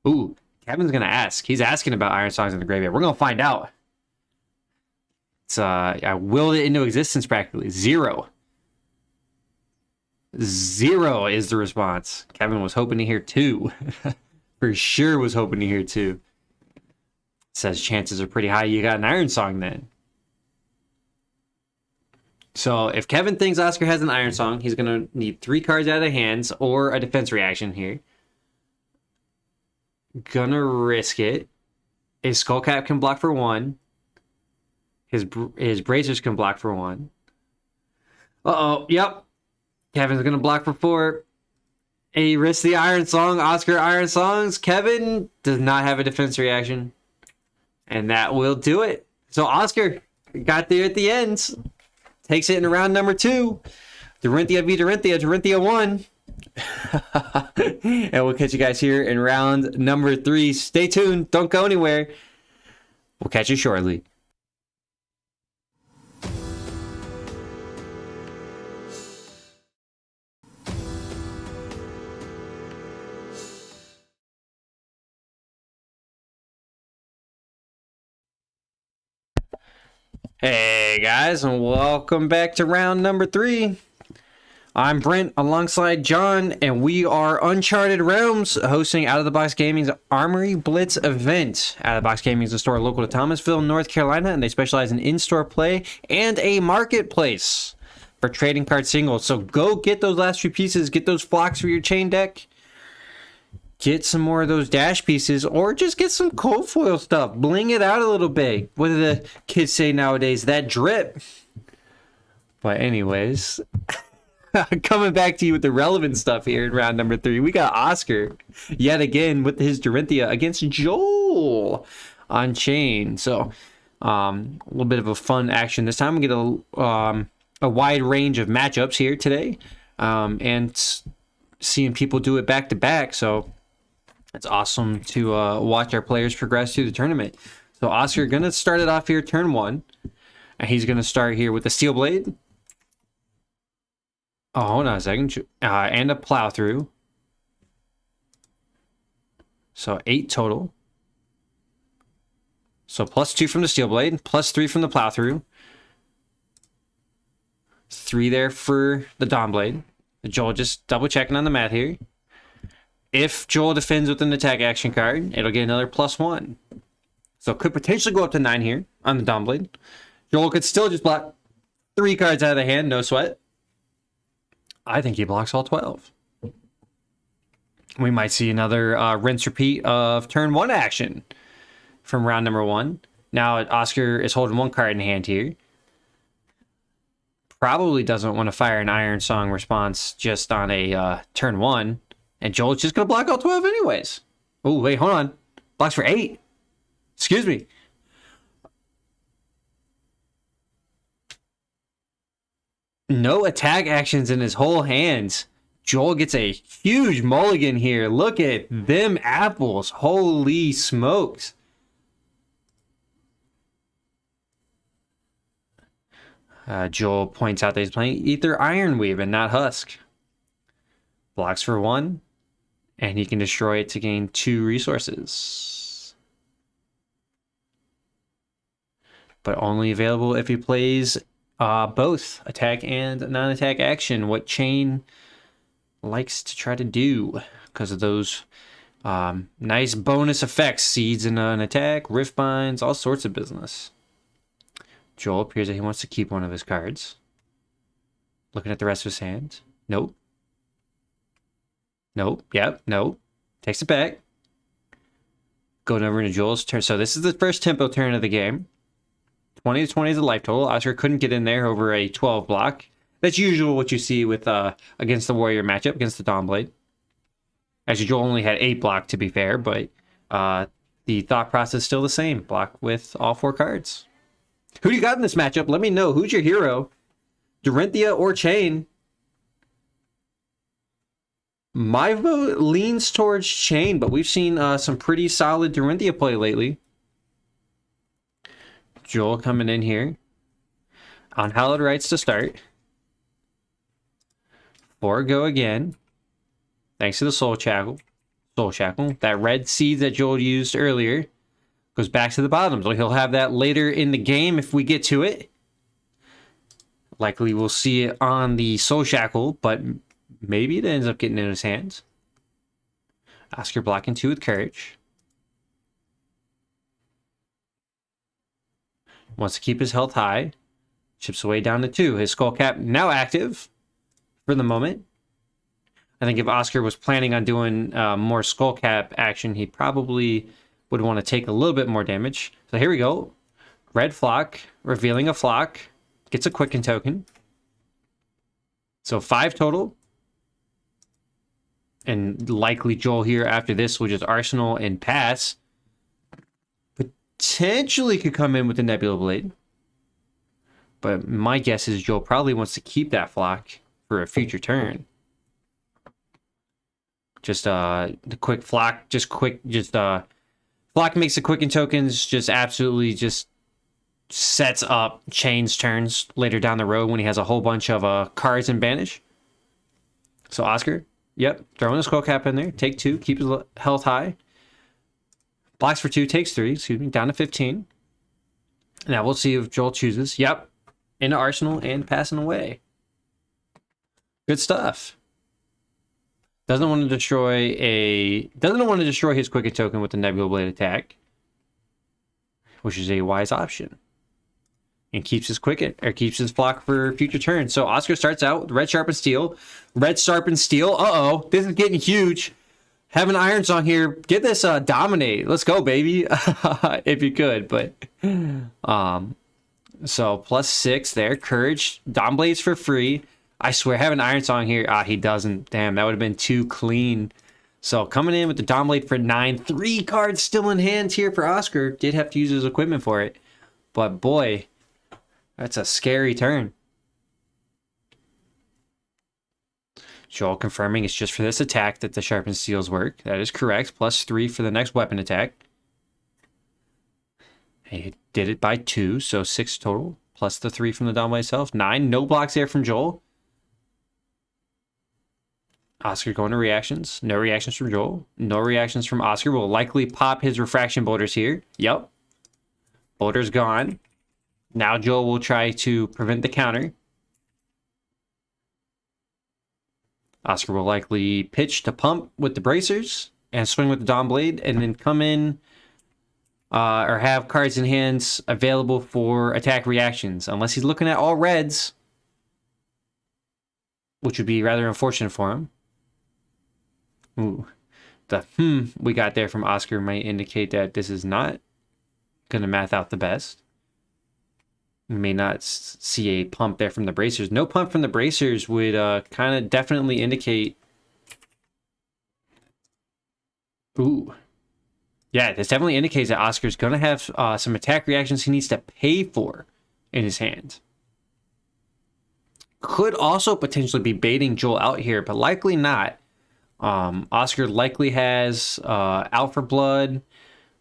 Ooh, Kevin's going to ask. He's asking about Iron Songs in the graveyard. We're going to find out. It's I willed it into existence practically. 0. 0 is the response. Kevin was hoping to hear 2. For sure was hoping to hear 2. Says chances are pretty high you got an Iron Song then. So if Kevin thinks Oscar has an Iron Song, he's going to need 3 cards out of the hands or a defense reaction here. Gonna risk it. His Skullcap can block for 1. His Bracers can block for 1. Uh-oh, yep. Kevin's going to block for 4. He risks the Iron Song. Oscar Iron Songs. Kevin does not have a defense reaction. And that will do it. So Oscar got there at the end. Takes it in round number 2. Dorinthea v. Dorinthea. Dorinthea won. And we'll catch you guys here in round number 3. Stay tuned. Don't go anywhere. We'll catch you shortly. Hey guys, and welcome back to round number 3. I'm Brent alongside John, and we are Uncharted Realms hosting Out of the Box Gaming's Armory Blitz event. Out of the Box Gaming is a store local to Thomasville, North Carolina, and they specialize in in-store play and a marketplace for trading card singles. So go get those last few pieces, get those flocks for your chain deck, get some more of those dash pieces, or just get some cold foil stuff. Bling it out a little bit. What do the kids say nowadays? That drip. But anyways, coming back to you with the relevant stuff here in round number 3. We got Oscar yet again with his Dorinthea against Joel on Chane. So a little bit of a fun action this time. We get a wide range of matchups here today, and seeing people do it back to back. So it's awesome to watch our players progress through the tournament. So Oscar gonna start it off here turn 1, and he's gonna start here with the Steel Blade. Oh, hold on a second. And a plow through. So 8 total. So +2 from the Steel Blade, +3 from the plow through. 3 there for the Dawn Blade. Joel just double checking on the math here. If Joel defends with an attack action card, it'll get another +1. So it could potentially go up to 9 here on the Dawn Blade. Joel could still just block 3 cards out of the hand, no sweat. I think he blocks all 12. We might see another rinse repeat of turn 1 action from round number 1. Now Oscar is holding 1 card in hand here. Probably doesn't want to fire an Iron Song response just on a turn 1. And Joel's just going to block all 12 anyways. Oh, wait, hold on. Blocks for 8. Excuse me. No attack actions in his whole hands. Joel gets a huge mulligan here. Look at them apples. Holy smokes. Joel points out that he's playing Ether Ironweave and not Husk. Blocks for 1. And he can destroy it to gain 2 resources. But only available if he plays both attack and non-attack action, what Chane likes to try to do because of those nice bonus effects. Seeds in an attack, rift binds, all sorts of business. Joel appears that he wants to keep one of his cards. Looking at the rest of his hand. Nope. Nope. Yep. Nope. Takes it back. Going over into Joel's turn. So this is the first tempo turn of the game. 20 to 20 is the life total. Oscar couldn't get in there over a 12 block. That's usually what you see with against the Warrior matchup, against the Dawn Blade. Actually, Joel only had 8 block, to be fair, but the thought process is still the same. Block with all 4 cards. Who do you got in this matchup? Let me know. Who's your hero? Dorinthea or Chane? My vote leans towards Chane, but we've seen some pretty solid Dorinthea play lately. Joel coming in here on hallowed rights to start. 4 go again. Thanks to the Soul Shackle. That red seed that Joel used earlier goes back to the bottom. So he'll have that later in the game if we get to it. Likely we'll see it on the Soul Shackle, but maybe it ends up getting in his hands. Oscar blocking 2 with Courage. Wants to keep his health high. Chips away down to 2. His Skull Cap now active for the moment. I think if Oscar was planning on doing more Skull Cap action, he probably would want to take a little bit more damage. So here we go. Red Flock, revealing a Flock. Gets a Quicken token. So 5 total. And likely Joel here after this will just Arsenal and pass. Potentially could come in with the Nebula Blade. But my guess is Joel probably wants to keep that Flock for a future turn. Just the quick Flock, Flock makes the Quicken tokens, just absolutely just sets up Chane's turns later down the road when he has a whole bunch of cards and banish. So Oscar, yep, throwing the Skull Cap in there, take 2, keep his health high. Blocks for 2, takes 3, excuse me, down to 15. Now we'll see if Joel chooses. Yep. Into Arsenal and passing away. Good stuff. Doesn't want to destroy his Quicken token with the Nebula Blade attack, which is a wise option. And keeps his Quicken, or keeps his block for future turns. So Oscar starts out with Red Sharpened Steel. Red Sharpened Steel. Uh-oh. This is getting huge. Have an Iron Song here. Get this Dominate. Let's go, baby. If you could, but so +6 there. Courage. Dawn Blades for free. I swear, have an Iron Song here. He doesn't. Damn, that would have been too clean. So coming in with the Dawn Blade for 9. 3 cards still in hand here for Oscar. Did have to use his equipment for it. But boy, that's a scary turn. Joel confirming it's just for this attack that the Sharpened Steels work. That is correct. +3 for the next weapon attack. He did it by 2, so 6 total. Plus the 3 from the Dawn Blade itself. 9. No blocks there from Joel. Oscar going to reactions. No reactions from Joel. No reactions from Oscar. Will likely pop his Refraction Boulders here. Yep. Boulder's gone. Now Joel will try to prevent the counter. Oscar will likely pitch to pump with the bracers and swing with the Dawn Blade, and then come in or have cards in hands available for attack reactions, unless he's looking at all reds, which would be rather unfortunate for him. Ooh, the we got there from Oscar might indicate that this is not going to math out the best. We may not see a pump there from the bracers. No pump from the bracers would kind of definitely indicate... Ooh. Yeah, this definitely indicates that Oscar's going to have some attack reactions he needs to pay for in his hand. Could also potentially be baiting Joel out here, but likely not. Oscar likely has Out for Blood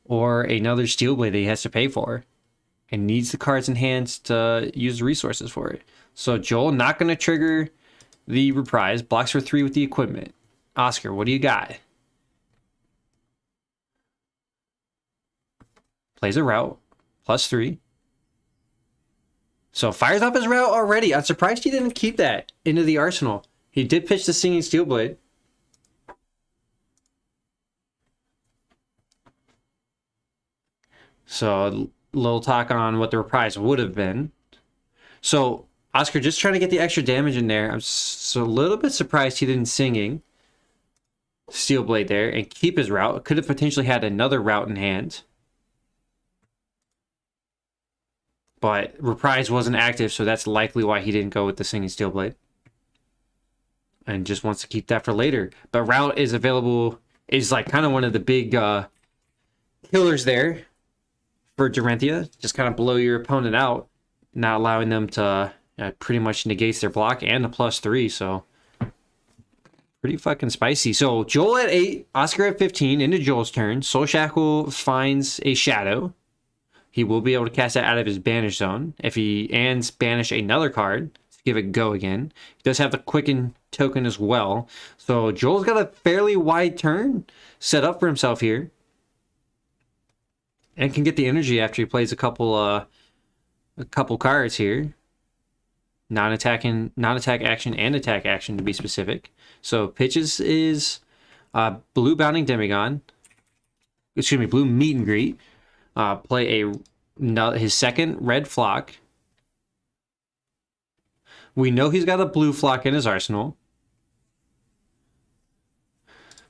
or another Steel Blade that he has to pay for, and needs the cards in hand to use the resources for it. So Joel not going to trigger the Reprise. Blocks for 3 with the equipment. Oscar, what do you got? Plays a route. +3. So fires off his route already. I'm surprised he didn't keep that into the arsenal. He did pitch the Singing Steel Blade. So little talk on what the Reprise would have been. So Oscar just trying to get the extra damage in there. I'm a little bit surprised he didn't Singing Steel Blade there and keep his route. Could have potentially had another route in hand, but Reprise wasn't active, so that's likely why he didn't go with the Singing Steel Blade, and just wants to keep that for later. But route is available, is like kind of one of the big killers there for Dorinthea. Just kind of blow your opponent out, not allowing them to pretty much negates their block and the +3. So pretty fucking spicy. So Joel at 8, Oscar at 15, into Joel's turn. Soul Shackle finds a Shadow. He will be able to cast that out of his banish zone. If he banish another card, to give it go again. He does have the Quicken token as well. So Joel's got a fairly wide turn set up for himself here, and can get the energy after he plays a couple cards here. Non-attack action and attack action, to be specific. So pitches is Blue Bounding Demigod. Excuse me, Blue Meet and Greet. Play his second red flock. We know he's got a blue flock in his arsenal.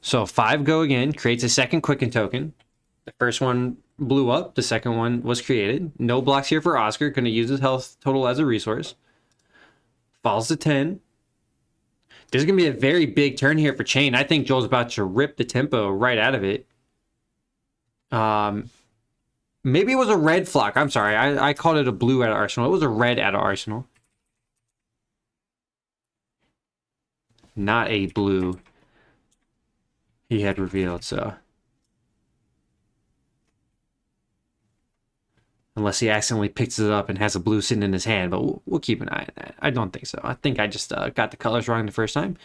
So 5 go again, creates a second Quicken token. The first one blew up, the second one was created. No blocks here for Oscar, going to use his health total as a resource. Falls to 10. This is going to be a very big turn here for Chane. I think Joel's about to rip the tempo right out of it. Maybe it was a red flock. I'm sorry. I called it a blue out of Arsenal. It was a red out of Arsenal. Not a blue he had revealed, so. Unless he accidentally picks it up and has a blue sitting in his hand, but we'll keep an eye on that. I don't think so. I think I just got the colors wrong the first time.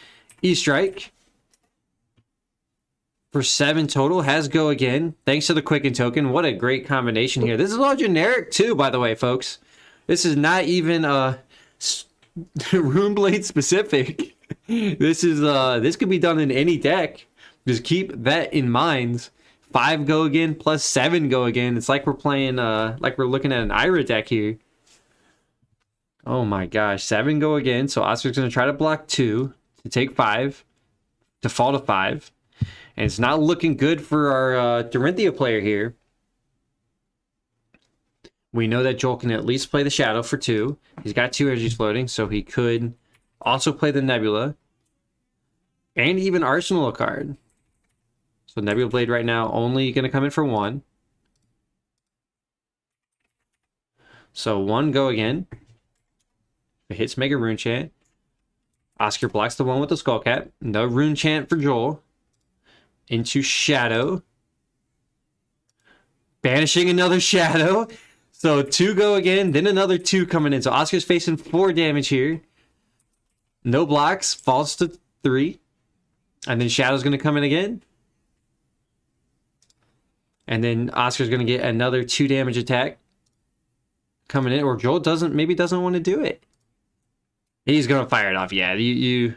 E-Strike. for 7 total has go again. Thanks to the Quicken token. What a great combination here. This is all generic too, by the way, folks. This is not even Runeblade specific. This could be done in any deck. Just keep that in mind. 5 go again plus 7 go again. It's like we're playing like we're looking at an Ira deck here. Oh my gosh, 7 go again. So Oscar's gonna try to block 2 to take 5, to fall to 5. And it's not looking good for our Dorinthea player here. We know that Joel can at least play the Shadow for 2. He's got 2 energies floating, so he could also play the Nebula. And even Arsenal a card. So Nebula Blade right now only going to come in for 1. So 1 go again. It hits Mega Rune Chant. Oscar blocks the 1 with the Skull Cap. No Rune Chant for Joel. Into Shadow. Banishing another Shadow. So 2 go again, then another 2 coming in. So Oscar's facing 4 damage here. No blocks, falls to 3. And then Shadow's going to come in again. And then Oscar's going to get another 2 damage attack coming in. Or Joel maybe doesn't want to do it. He's going to fire it off. Yeah, you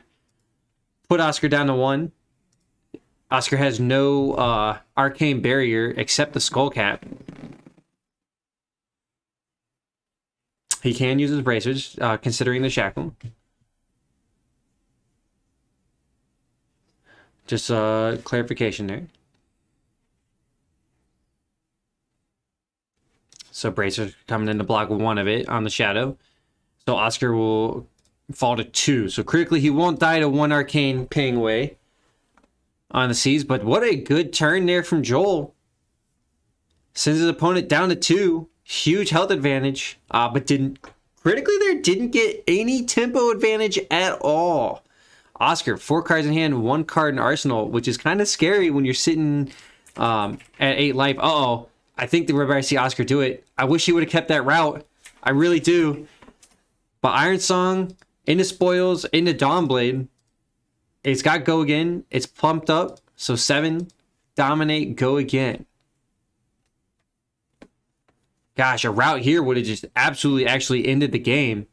put Oscar down to 1. Oscar has no arcane barrier except the Skull Cap. He can use his bracers, considering the shackle. Just clarification there. So bracers coming in to block 1 of it on the Shadow. So Oscar will fall to 2. So critically, he won't die to 1 arcane ping away on the seas. But what a good turn there from Joel. Sends his opponent down to 2. Huge health advantage, but didn't get any tempo advantage at all. Oscar, 4 cards in hand, 1 card in arsenal, which is kind of scary when you're sitting at 8 life. Uh-oh, I think that we're about to see Oscar do it. I wish he would have kept that route. I really do. But Iron Song, into Spoils, into Dawnblade. It's got go again. It's pumped up. So 7, dominate, go again. Gosh, a route here would have just absolutely actually ended the game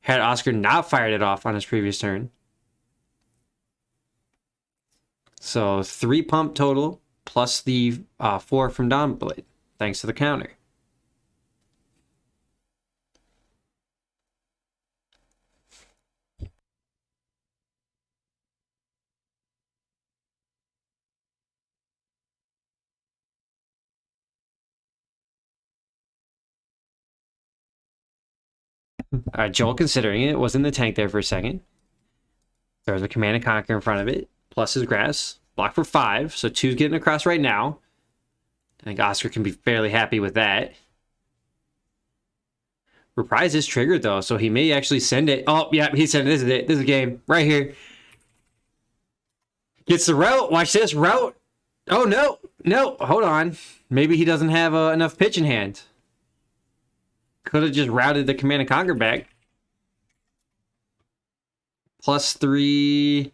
had Oscar not fired it off on his previous turn. So 3 pump total plus the 4 from Dawnblade, thanks to the counter. Joel, considering it, was in the tank there for a second. There's a Command and Conquer in front of it, plus his grass. Block for 5, so 2's getting across right now. I think Oscar can be fairly happy with that. Reprise is triggered, though, so he may actually send it. Oh, yeah, he sent it. This is it. This is a game. Right here. Gets the route. Watch this. Route. Oh, no. No. Hold on. Maybe he doesn't have enough pitch in hand. Could have just routed the Command and Conquer back. Plus 3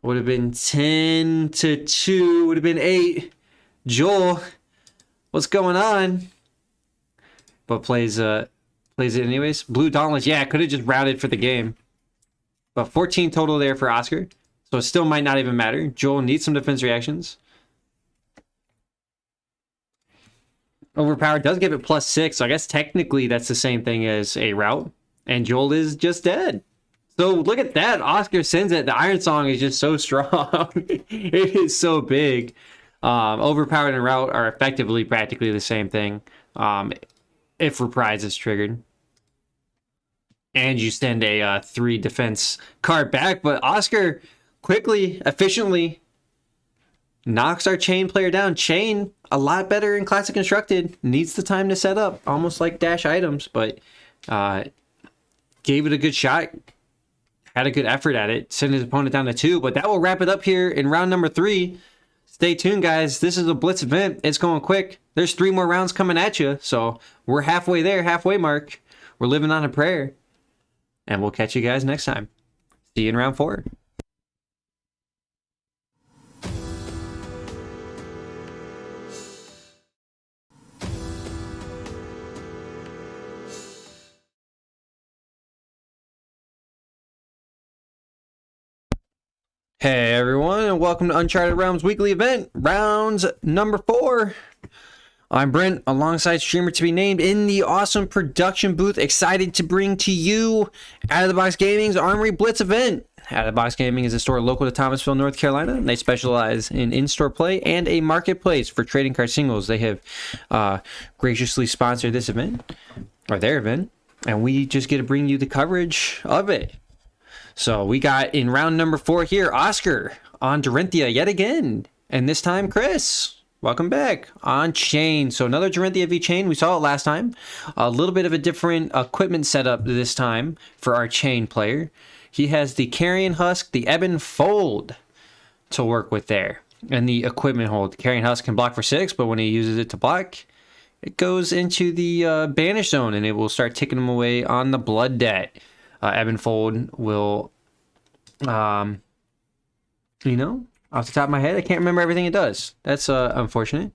would have been 10 to 2. Would have been 8. Joel, what's going on? But plays it anyways. Blue Dauntless, yeah, could have just routed for the game. But 14 total there for Oscar. So it still might not even matter. Joel needs some defense reactions. Overpower does give it plus 6, so I guess technically that's the same thing as a route. And Joel is just dead. So look at that. Oscar sends it. The Iron Song is just so strong. It is so big. Overpowered and route are effectively practically the same thing. If Reprise is triggered. And you send a 3 defense card back. But Oscar quickly, efficiently knocks our Chane player down. Chane, a lot better in Classic Constructed. Needs the time to set up. Almost like dash items. But gave it a good shot. Had a good effort at it. Sent his opponent down to 2. But that will wrap it up here in round number 3. Stay tuned, guys. This is a Blitz event. It's going quick. There's 3 more rounds coming at you. So we're halfway there. Halfway mark. We're living on a prayer. And we'll catch you guys next time. See you in round 4. Hey everyone, and welcome to Uncharted Realms weekly event, rounds number 4. I'm Brent, alongside streamer to be named in the awesome production booth, excited to bring to you Out of the Box Gaming's Armory Blitz event. Out of the Box Gaming is a store local to Thomasville, North Carolina, and they specialize in in-store play and a marketplace for trading card singles. They have graciously sponsored this event, or their event, and we just get to bring you the coverage of it. So we got in round number 4 here, Oscar on Dorinthea yet again. And this time, Chris, welcome back, on Chane. So another Dorinthea v Chane. We saw it last time. A little bit of a different equipment setup this time for our Chane player. He has the Carrion Husk, the Ebon Fold to work with there. And the equipment hold. The Carrion Husk can block for 6, but when he uses it to block, it goes into the banish zone and it will start ticking him away on the blood debt. Ebon Fold will, off the top of my head, I can't remember everything it does. That's unfortunate.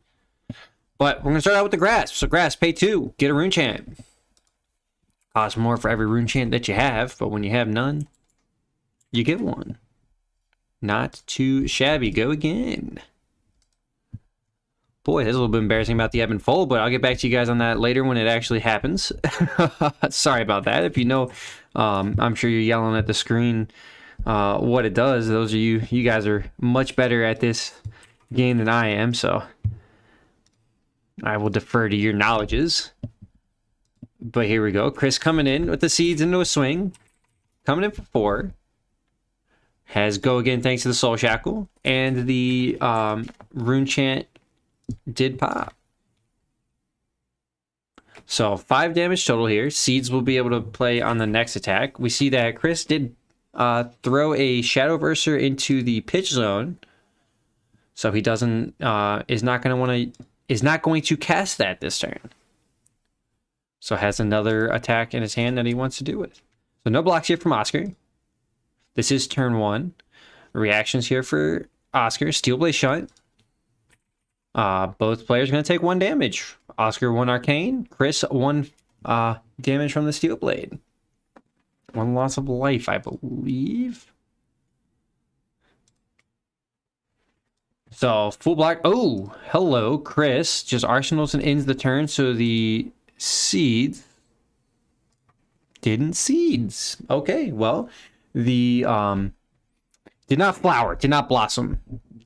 But we're going to start out with the Grasp. So Grasp, pay 2, get a rune chant. Costs more for every rune chant that you have, but when you have none, you get one. Not too shabby. Go again. Boy, that's a little bit embarrassing about the Ebon Fold, but I'll get back to you guys on that later when it actually happens. Sorry about that. If you know, I'm sure you're yelling at the screen what it does. Those of you guys are much better at this game than I am, so I will defer to your knowledges. But here we go. Chris coming in with the seeds into a swing. Coming in for 4. Has go again thanks to the Soul Shackle. And the rune chant did pop. So 5 damage total here. Seeds will be able to play on the next attack. We see that Chris did throw a Shadow Verser into the pitch zone. So he doesn't is not going to cast that this turn. So has another attack in his hand that he wants to do with. So no blocks here from Oscar. This is turn 1. Reactions here for Oscar. Steel Blade Shunt. Both players are going to take 1 damage. Oscar 1 Arcane. Chris 1 damage from the Steel Blade. 1 loss of life, I believe. So full block. Oh, hello, Chris. Just arsenals and ends the turn. So the seeds didn't seeds. Okay, well, the did not flower, did not blossom.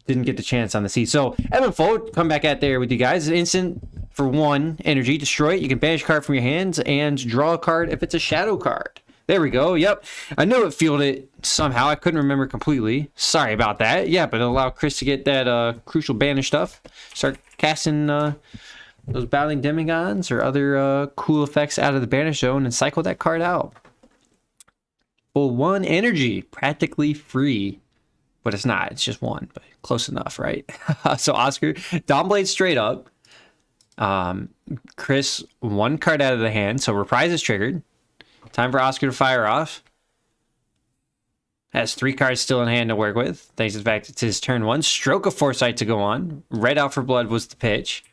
Didn't get the chance on the seed. So Ebon Fold, come back out there with you guys. Instant for 1 energy, destroy it. You can banish a card from your hands and draw a card if it's a shadow card. There we go. Yep. I know it fielded it somehow. I couldn't remember completely. Sorry about that. Yeah, but it'll allow Chris to get that crucial banish stuff. Start casting those battling demigons or other cool effects out of the banish zone and cycle that card out. Full 1 energy, practically free. But it's not. It's just 1, but close enough, right? So Oscar, Dawnblade straight up. Chris, 1 card out of the hand. So Reprise is triggered. Time for Oscar to fire off. Has 3 cards still in hand to work with. Thanks to the fact it's his turn 1. Stroke of Foresight to go on. Red Out for Blood was the pitch.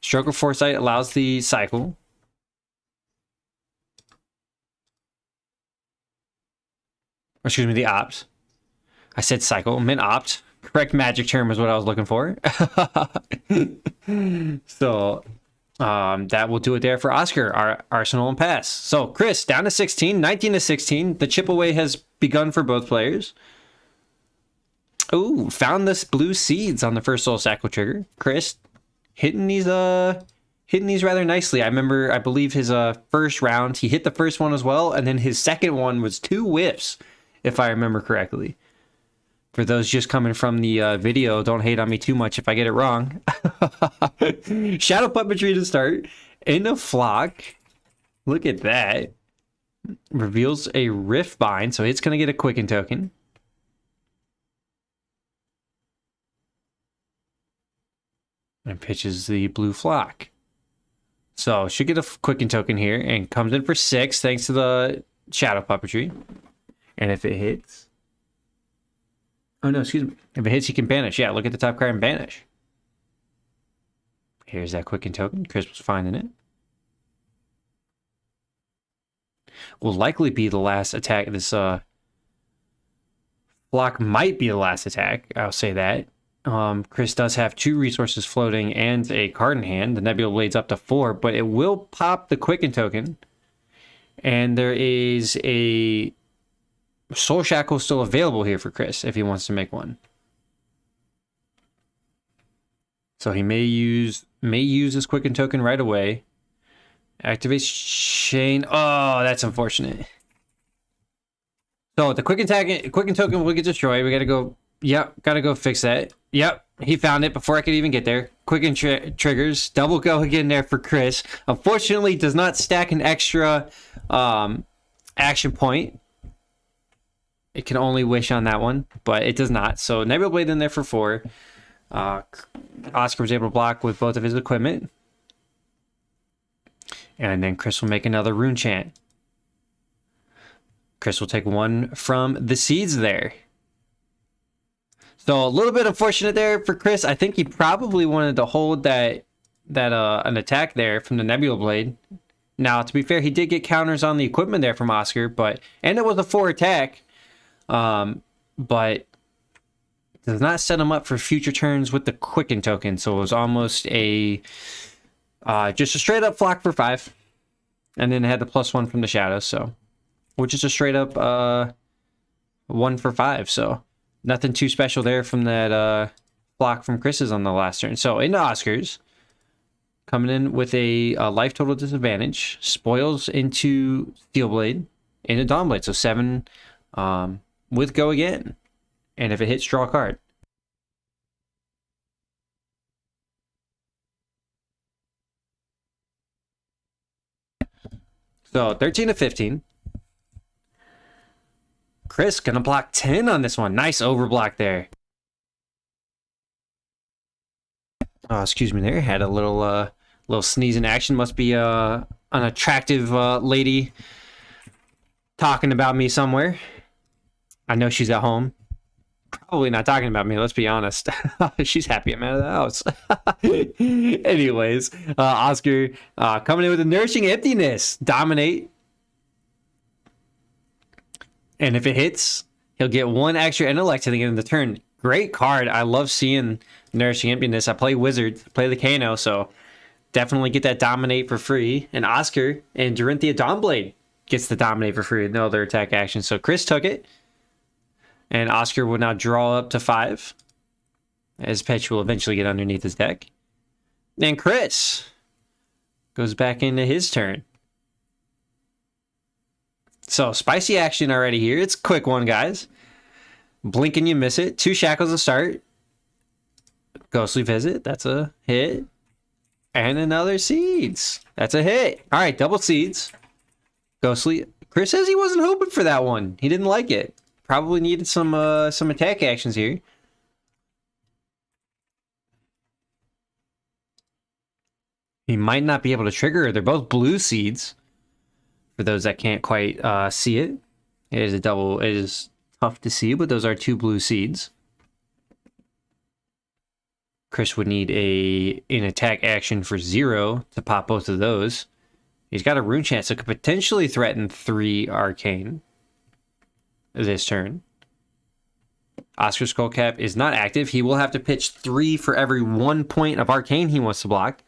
Stroke of Foresight allows the cycle. Excuse me, the opt. I said cycle, meant opt. Correct magic term is what I was looking for. So that will do it there for Oscar, our Arsenal and pass. So Chris, down to 16, 19 to 16. The chip away has begun for both players. Ooh, found this blue seeds on the first Soul Shackle trigger. Chris hitting these rather nicely. I believe his first round, he hit the first one as well, and then his second one was 2 whiffs, if I remember correctly. For those just coming from the video, don't hate on me too much if I get it wrong. Shadow Puppetry to start. In a flock. Look at that. Reveals a Rift Bind, so it's going to get a Quicken token. And pitches the blue flock. So should get a Quicken token here and comes in for 6 thanks to the Shadow Puppetry. And if it hits... Oh, no, excuse me. If it hits, you can banish. Yeah, look at the top card and banish. Here's that Quicken token. Chris was finding it. Will likely be the last attack of this Block might be the last attack. I'll say that. Chris does have 2 resources floating and a card in hand. The Nebula Blade's up to 4, but it will pop the Quicken token. And there is a Soul Shackle still available here for Chris if he wants to make one. So he may use this Quicken token right away. Activates Chane. Oh, that's unfortunate. So the Quicken token will get destroyed. We gotta go. Yep, gotta go fix that. Yep, he found it before I could even get there. Quicken triggers. Double go again there for Chris. Unfortunately, does not stack an extra action point. It can only wish on that one, but it does not. So Nebula Blade in there for 4. Oscar was able to block with both of his equipment. And then Chris will make another rune chant. Chris will take 1 from the seeds there. So a little bit unfortunate there for Chris. I think he probably wanted to hold that an attack there from the Nebula Blade. Now, to be fair, he did get counters on the equipment there from Oscar, and it was a 4 attack. But does not set him up for future turns with the Quicken token. So it was almost just a straight up flock for 5. And then it had the +1 from the shadows, so which is a straight up 1 for 5. So nothing too special there from that block from Chris's on the last turn. So into Oscar's, coming in with a life total disadvantage, spoils into Steelblade, into Dawnblade. So 7 with go again. And if it hits, draw a card. So 13 to 15. Chris gonna block 10 on this one. Nice overblock there. Oh, excuse me there. Had a little sneeze in action. Must be an attractive lady talking about me somewhere. I know she's at home. Probably not talking about me, let's be honest. She's happy I'm out of the house. Anyways, Oscar coming in with a Nourishing Emptiness. Dominate. And if it hits, he'll get 1 extra intellect to the end of the turn. Great card. I love seeing Nourishing Emptiness. I play Wizard, play the Kano, so definitely get that Dominate for free. And Oscar and Dorinthea Dawnblade gets the Dominate for free. No other attack action. So Chris took it. And Oscar will now draw up to 5. As Petch will eventually get underneath his deck. And Chris goes back into his turn. So, spicy action already here. It's a quick one, guys. Blink and you miss it. 2 shackles to start. Ghostly Visit. That's a hit. And another Seeds. That's a hit. All right, double Seeds. Ghostly. Chris says he wasn't hoping for that one. He didn't like it. Probably needed some attack actions here. He might not be able to trigger. They're both blue seeds. For those that can't quite see it, it is a double. It is tough to see, but those are 2 blue seeds. Chris would need an attack action for 0 to pop both of those. He's got a rune chance, so could potentially threaten 3 arcane this turn. Oscar Skullcap is not active. He will have to pitch 3 for every 1 point of arcane he wants to block.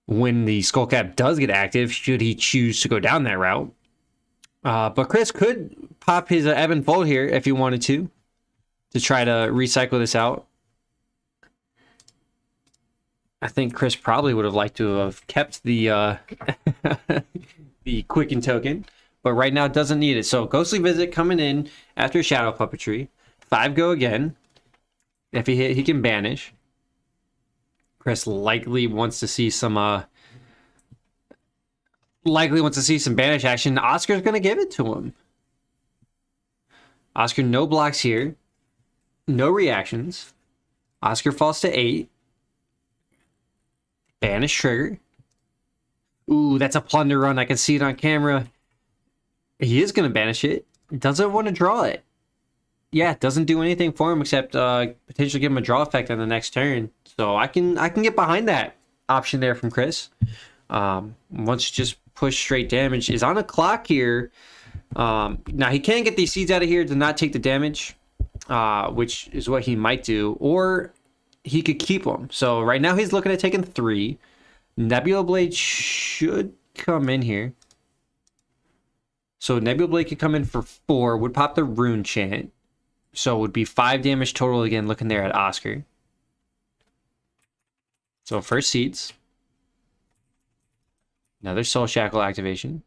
When the Skullcap does get active, should he choose to go down that route. But Chris could pop his Ebb and Fold here if he wanted to try to recycle this out. I think Chris probably would have liked to have kept the the Quicken token, but right now doesn't need it. So Ghostly Visit coming in after Shadow Puppetry. 5 go again. If he hit, he can banish. Chris likely wants to see some banish action. Oscar's gonna give it to him. Oscar no blocks here. No reactions. Oscar falls to 8. Banish trigger. Ooh, that's a plunder run. I can see it on camera. He is going to banish it. Doesn't want to draw it. Yeah, it doesn't do anything for him except potentially give him a draw effect on the next turn. So I can get behind that option there from Chris. Once you just push straight damage. Is on a clock here. Now he can get these seeds out of here to not take the damage, which is what he might do, or he could keep them. So right now he's looking at taking 3. Nebula Blade should come in here. So Nebula Blade could come in for 4, would pop the Rune Chant. So it would be 5 damage total again, looking there at Oscar. So first seeds. Another Soul Shackle activation.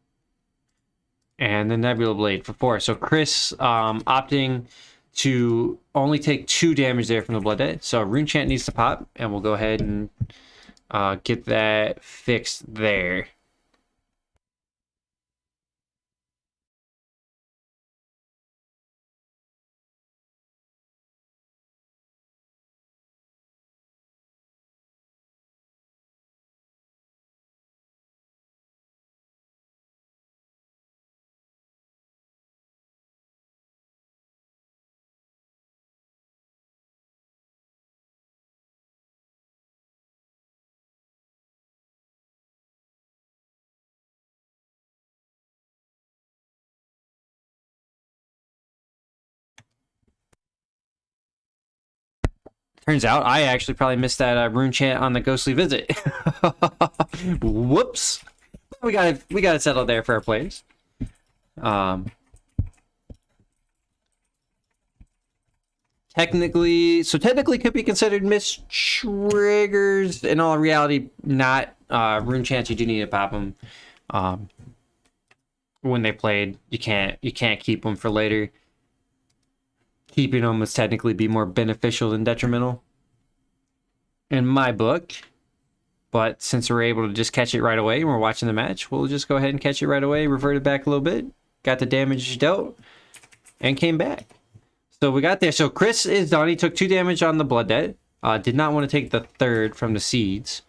And the Nebula Blade for 4. So Chris opting to only take 2 damage there from the Blood Debt. So Rune Chant needs to pop, and we'll go ahead and get that fixed there. Turns out I actually probably missed that Rune Chant on the Ghostly Visit. Whoops. We got it settled there for our players. Technically could be considered missed triggers. In all reality, not. Rune Chants, you do need to pop them when they played. You can't keep them for later. Keeping them would technically be more beneficial than detrimental in my book. But since we're able to just catch it right away and we're watching the match, we'll just go ahead and catch it right away, revert it back a little bit, got the damage dealt, and came back. So we got there. So Chris is done. He took 2 damage on the Blood Debt. Did not want to take the 3rd from the seeds.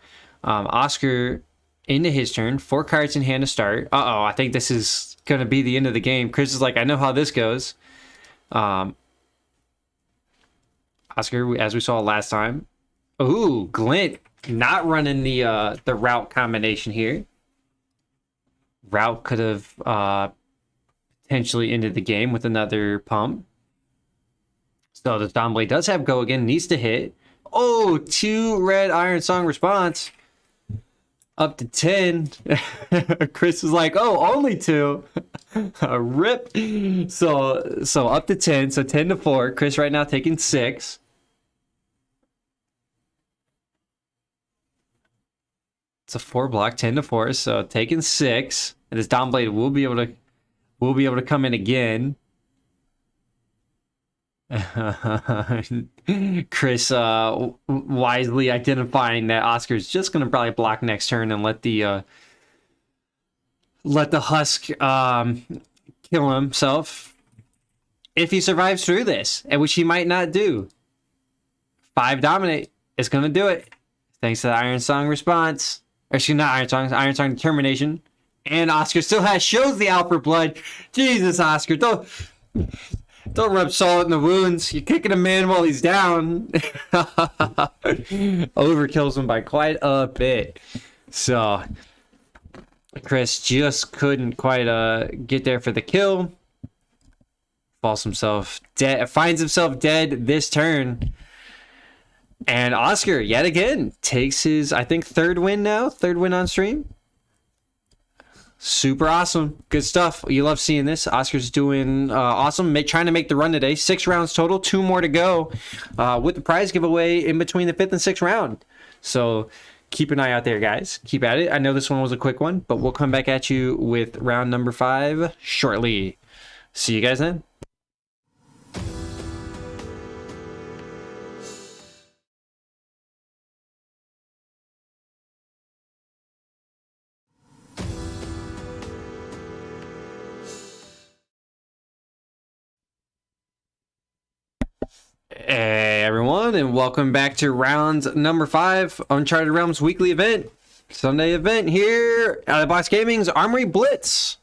Oscar into his turn. 4 cards in hand to start. Uh-oh, I think this is going to be the end of the game. Chris is like, I know how this goes. Oscar, as we saw last time. Ooh, Glint not running the route combination here. Route could have potentially ended the game with another pump. So the Dawnblade does have go again, needs to hit. Oh, 2 red Iron Song response. Up to 10. Chris is like, oh, only 2. Rip. So up to 10. So 10 to 4. Chris right now taking 6. It's a 4 block, 10 to 4. So taking 6. And this Dawnblade will be able to come in again. Chris wisely identifying that Oscar's just gonna probably block next turn and let the Husk kill himself if he survives through this, and which he might not do. 5 dominate is gonna do it thanks to the Iron Song response, or excuse me, not Iron Song determination. And Oscar still shows the Alpha Blood. Jesus, Oscar, don't rub salt in the wounds. You're kicking a man while he's down. Overkills him by quite a bit. So Chris just couldn't quite get there for the kill. Finds himself dead this turn. And Oscar, yet again, takes his, I think, 3rd win now. 3rd win on stream. Super awesome. Good stuff. You love seeing this. Oscar's doing awesome. Trying to make the run today. 6 rounds total. 2 more to go with the prize giveaway in between the 5th and 6th round. So keep an eye out there, guys. Keep at it. I know this one was a quick one, but we'll come back at you with round number 5 shortly. See you guys then. Hey everyone, and welcome back to round number 5, Uncharted Realms weekly event, Sunday event here at Box Gaming's Armory Blitz.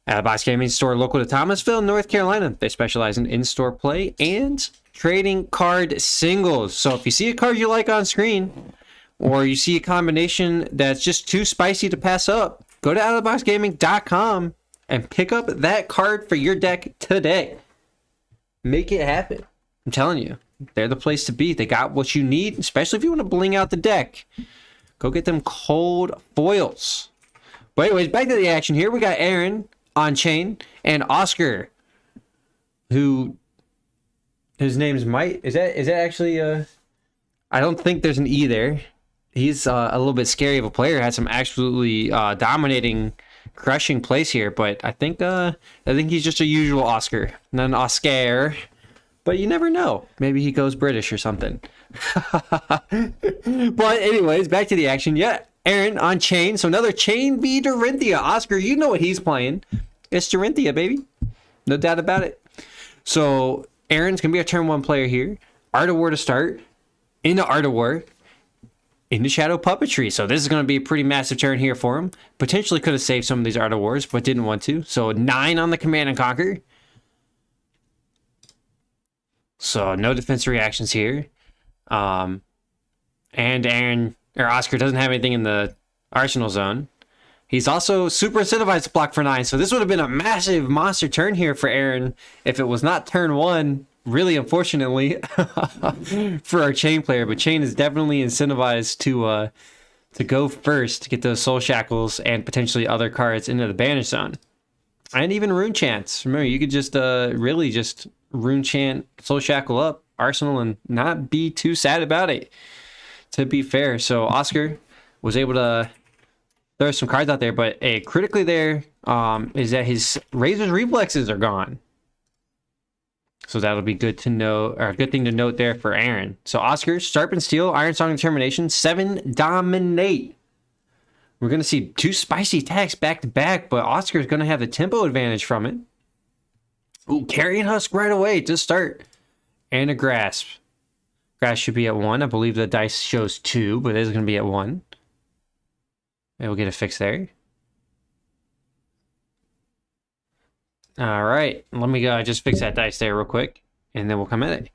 At Box Gaming store local to Thomasville, North Carolina. They specialize in in-store play and trading card singles. So if you see a card you like on screen, or you see a combination that's just too spicy to pass up, go to outoftheboxgaming.com and pick up that card for your deck today. Make it happen. I'm telling you, they're the place to be. They got what you need, especially if you want to bling out the deck. Go get them cold foils. But anyways, back to the action here. We got Aaron on Chane and Oscar, who his name's Mike. Is that actually I don't think there's an E there. He's a little bit scary of a player. Had some absolutely dominating, crushing plays here, but I think he's just a usual Oscar, not an Oscar. But you never know. Maybe he goes British or something. But anyways, back to the action. Yeah, Aaron on Chane. So another Chane v Dorinthea. Oscar, you know what he's playing. It's Dorinthea, baby. No doubt about it. So Aaron's going to be a turn 1 player here. Art of War to start. Into Art of War. Into Shadow Puppetry. So this is going to be a pretty massive turn here for him. Potentially could have saved some of these Art of Wars, but didn't want to. So 9 on the Command and Conquer. So no defense reactions here. And Aaron or Oscar doesn't have anything in the arsenal zone. He's also super incentivized to block for 9. So this would have been a massive monster turn here for Aaron if it was not turn 1. Really, unfortunately, for our Chane player. But Chane is definitely incentivized to go first to get those Soul Shackles and potentially other cards into the Banish Zone. And even Rune Chants. Remember, you could just really just Rune Chant, Soul Shackle up, Arsenal, and not be too sad about it, to be fair. So Oscar was able to throw some cards out there, but critically there is that his Razor's Reflexes are gone. So that'll be good to know, or a good thing to note there for Aaron. So Oscar, Sharpen Steel, Iron Song Determination, 7 Dominate. We're going to see 2 spicy attacks back to back, but Oscar's going to have the tempo advantage from it. Ooh, Carrion Husk right away to start. And a Grasp. Grasp should be at 1. I believe the dice shows 2, but it is going to be at 1. Maybe we'll get a fix there. All right, let me just fix that dice there real quick, and then we'll come at it.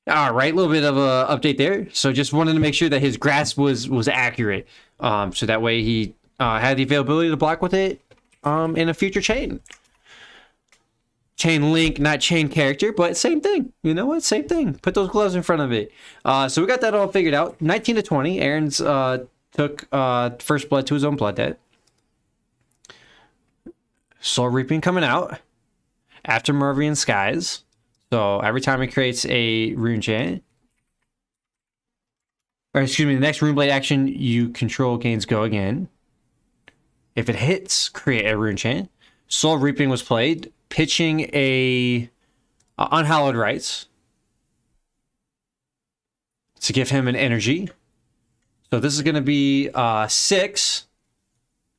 All right, a little bit of a update there. So just wanted to make sure that his grasp was accurate, so that way he had the availability to block with it in a future Chane. Chane Link, not Chane character, but same thing. You know what? Same thing. Put those gloves in front of it. So we got that all figured out. 19 to 20. Aaron's took First Blood to his own blood debt. Soul Reaping coming out after Mervian Skies. So every time it creates a rune chant, or excuse me, the next rune blade action you control gains go again. If it hits, create a rune chant. Soul Reaping was played, pitching a Unhallowed Rites to give him an energy. So this is going to be 6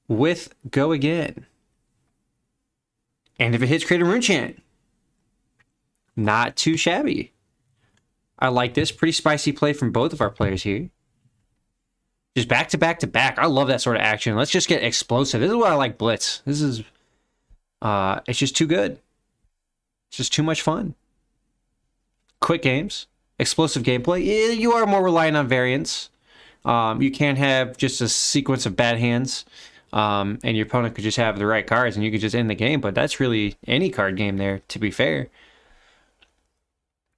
with go again. And if it hits, create a rune chant. Not too shabby. I like this. Pretty spicy play from both of our players here. Just back to back to back. I love that sort of action. Let's just get explosive. This is why I like Blitz. This is, it's just too good. It's just too much fun. Quick games. Explosive gameplay. Yeah, you are more reliant on variance. You can have just a sequence of bad hands. And your opponent could just have the right cards and you could just end the game. But that's really any card game there, to be fair.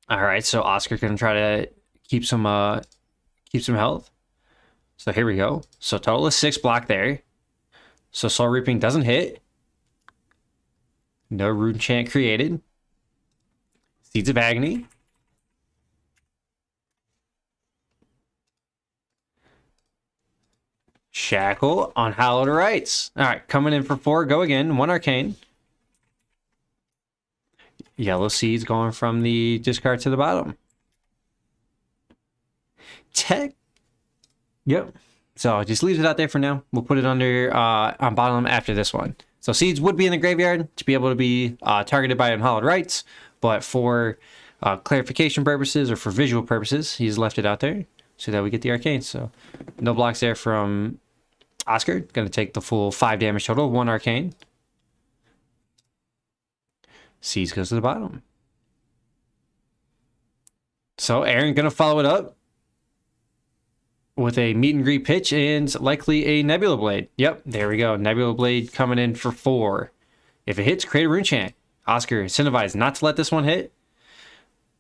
All right, so Oscar can try to keep some health. So here we go. So total is 6 block there. So Soul Reaping doesn't hit. No rune chant created. Seeds of Agony. Shackle on Hallowed Rites. All right, coming in for 4. Go again. 1 Arcane. Yellow Seeds going from the discard to the bottom. Tech. Yep. So just leaves it out there for now. We'll put it under on bottom after this one. So Seeds would be in the graveyard to be able to be targeted by Unhallowed Rites, but for clarification purposes or for visual purposes, he's left it out there so that we get the Arcane. So no blocks there from Oscar. Going to take the full 5 damage total. 1 Arcane. Seeds goes to the bottom. So Aaron going to follow it up with a meet and greet pitch and likely a Nebula Blade. Yep, there we go. Nebula Blade coming in for 4. If it hits, create a rune chant. Oscar incentivized not to let this one hit.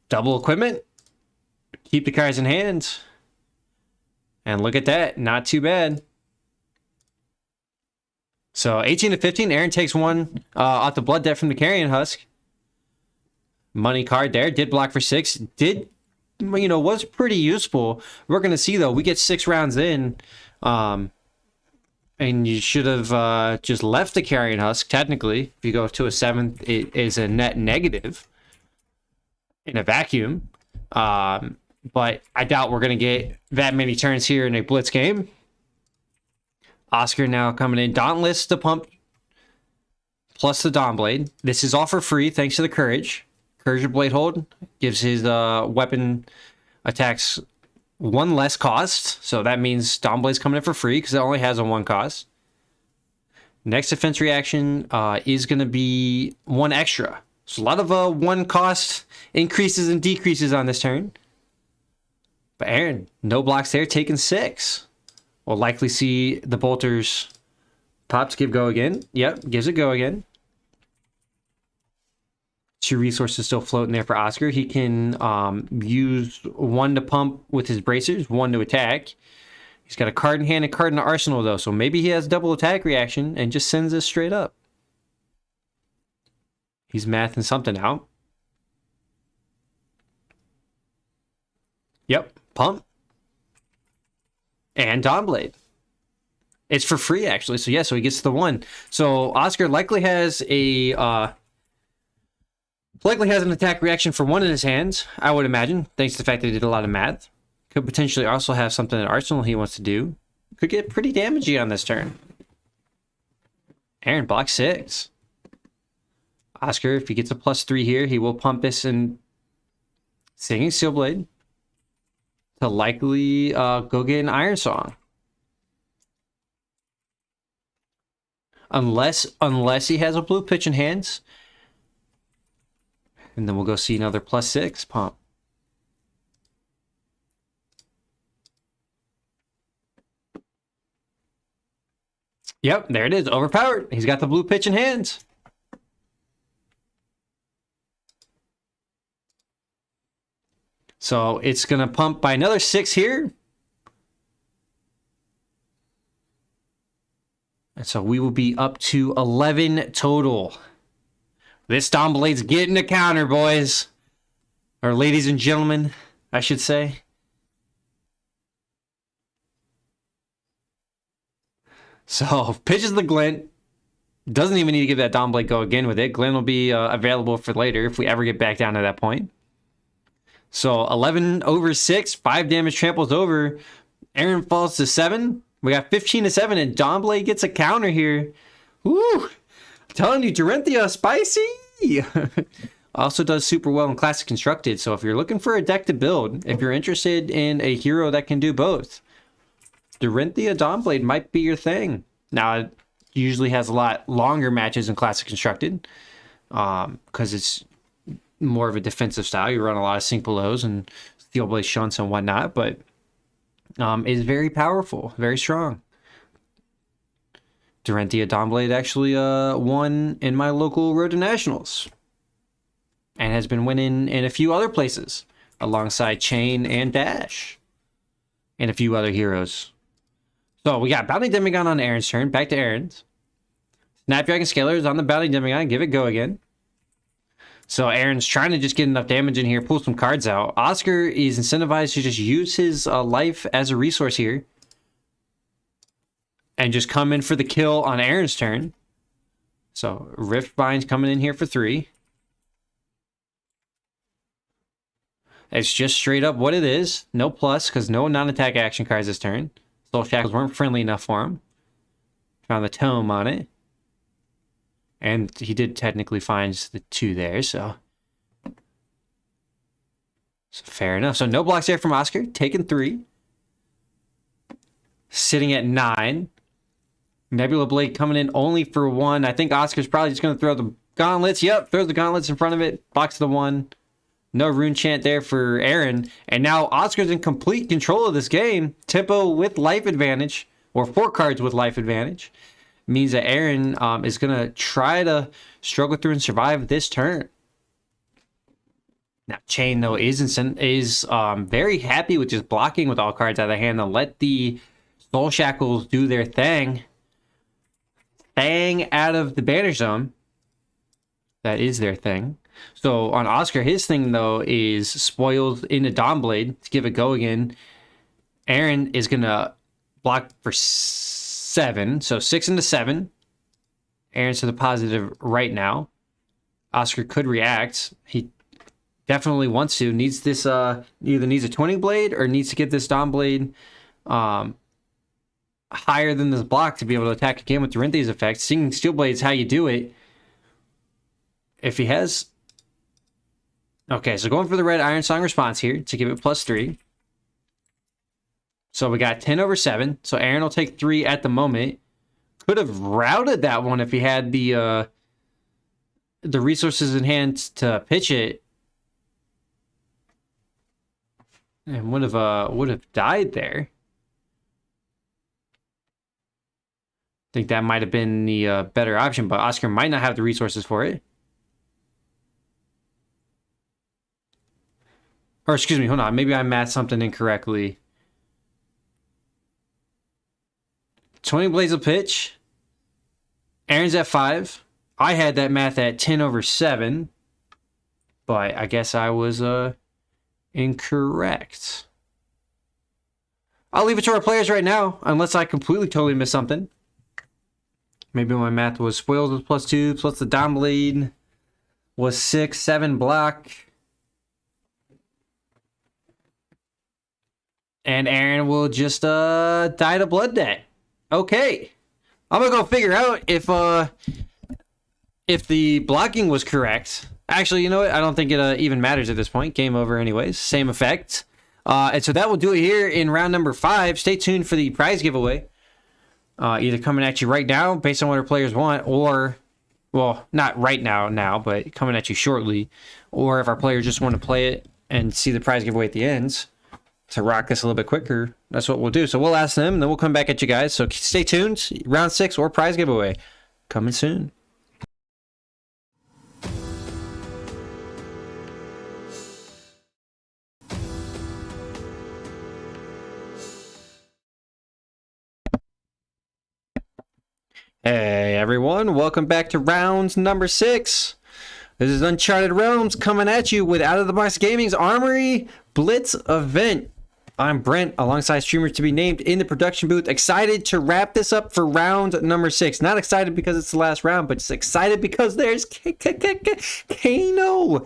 Double equipment. Keep the cards in hand. And look at that. Not too bad. So 18 to 15. Aaron takes 1 off the Blood Debt from the Carrion Husk. Money card there. Did block for 6. Did, you know, was pretty useful. We're going to see, though, we get 6 rounds in. And you should have just left the Carrion Husk, technically. If you go to a 7th, it is a net negative in a vacuum. But I doubt we're going to get that many turns here in a Blitz game. Oscar now coming in. Dauntless the pump plus the Dawnblade. This is all for free thanks to the Courage. Courage of Blade Hold gives his weapon attacks 1 less cost. So that means Dawnblade's coming in for free because it only has a 1 cost. Next defense reaction is going to be 1 extra. So a lot of 1 cost increases and decreases on this turn. But Aaron, no blocks there, taking 6. We'll likely see the bolters pops give go again. Yep, gives it go again. 2 resources still floating there for Oscar. He can use 1 to pump with his bracers, 1 to attack. He's got a card in hand and card in the arsenal, though, so maybe he has double attack reaction and just sends this straight up. He's mathing something out. Yep, pump. And Dawnblade. It's for free, actually. So, yeah, so he gets the 1. So, Oscar likely has a... likely has an attack reaction for 1 in his hands, I would imagine, thanks to the fact that he did a lot of math. Could potentially also have something in Arsenal he wants to do. Could get pretty damagey on this turn. Aaron, block 6. Oscar, if he gets a +3 here, he will pump this in Singing Steelblade to likely go get an Iron Song. Unless he has a blue pitch in hands. And then we'll go see another +6 pump. Yep, there it is. Overpowered. He's got the blue pitch in hands. So it's going to pump by another 6 here. And so we will be up to 11 total. This Dawnblade's getting a counter, boys. Or ladies and gentlemen, I should say. So, pitches the Glint. Doesn't even need to give that Dawnblade go again with it. Glint will be available for later if we ever get back down to that point. So, 11 over 6. 5 damage tramples over. Aaron falls to 7. We got 15 to 7, and Dawnblade gets a counter here. Woo! I'm telling you, Dorinthea, spicy! Also does super well in Classic Constructed, so if you're looking for a deck to build, if you're interested in a hero that can do both, Dorinthea Dawnblade might be your thing. Now, it usually has a lot longer matches in Classic Constructed, because it's more of a defensive style. You run a lot of Sync Belows and Steelblade Shunts and whatnot, but is very powerful, very strong. Dorinthea Dawnblade actually won in my local Road to Nationals and has been winning in a few other places alongside Chane and Dash and a few other heroes. So we got Bounty Demigod on Aaron's turn. Back to Aaron's. Snapdragon Scaler is on the bounty demigod. Give it go again. So Aaron's trying to just get enough damage in here, pull some cards out. Oscar is incentivized to just use his life as a resource here. And just come in for the kill on Aaron's turn. So Rift Bind's coming in here for 3. It's just straight up what it is. No plus, because no non-attack action cards this turn. Soul Shackles weren't friendly enough for him. Found the tome on it. And he did technically find the 2 there, so fair enough. So no blocks there from Oscar. Taking 3. Sitting at 9. Nebula Blade coming in only for 1. I think Oscar's probably just going to throw the gauntlets. Yep, throws the gauntlets in front of it. Blocks the 1. No rune chant there for Aaron. And now Oscar's in complete control of this game. Tempo with life advantage, or 4 cards with life advantage. Means that Aaron is going to try to struggle through and survive this turn. Now, Chane, though, is very happy with just blocking with all cards out of the hand and let the Soul Shackles do their thing. Bang out of the banner zone. That is their thing. So on Oscar, his thing, though, is spoiled into Dawnblade. Let's give it a go again. Aaron is going to block for 7. So 6 into 7. Aaron's to the positive right now. Oscar could react. He definitely wants to. Needs this, either needs a 20 blade or needs to get this Dawnblade higher than this block to be able to attack again with Dorinthea's effect. Singing Steel Blade is how you do it. If he has... Okay, so going for the red Iron Song response here to give it +3. So we got 10 over 7. So Aaron will take 3 at the moment. Could have routed that one if he had the resources in hand to pitch it. And would have died there. I think that might have been the better option, but Oscar might not have the resources for it. Or excuse me, hold on. Maybe I matched something incorrectly. 20 blades of pitch. Aaron's at 5. I had that math at 10 over 7. But I guess I was incorrect. I'll leave it to our players right now, unless I completely totally missed something. Maybe my math was spoils was +2, plus the Dawnblade was 6, 7 block. And Aaron will just die to blood debt. Okay. I'm gonna go figure out if the blocking was correct. Actually, you know what? I don't think it even matters at this point. Game over anyways. Same effect. And so that will do it here in round number 5. Stay tuned for the prize giveaway. Either coming at you right now based on what our players want, or, well, not right now, but coming at you shortly. Or if our players just want to play it and see the prize giveaway at the end to rock this a little bit quicker, that's what we'll do. So we'll ask them, and then we'll come back at you guys. So stay tuned. Round 6 or prize giveaway coming soon. Hey everyone, welcome back to round number 6. This is Uncharted Realms coming at you with Out of the Box Gaming's Armory Blitz event. I'm Brent, alongside streamers to be named in the production booth. Excited to wrap this up for round number 6. Not excited because it's the last round, but just excited because there's Kano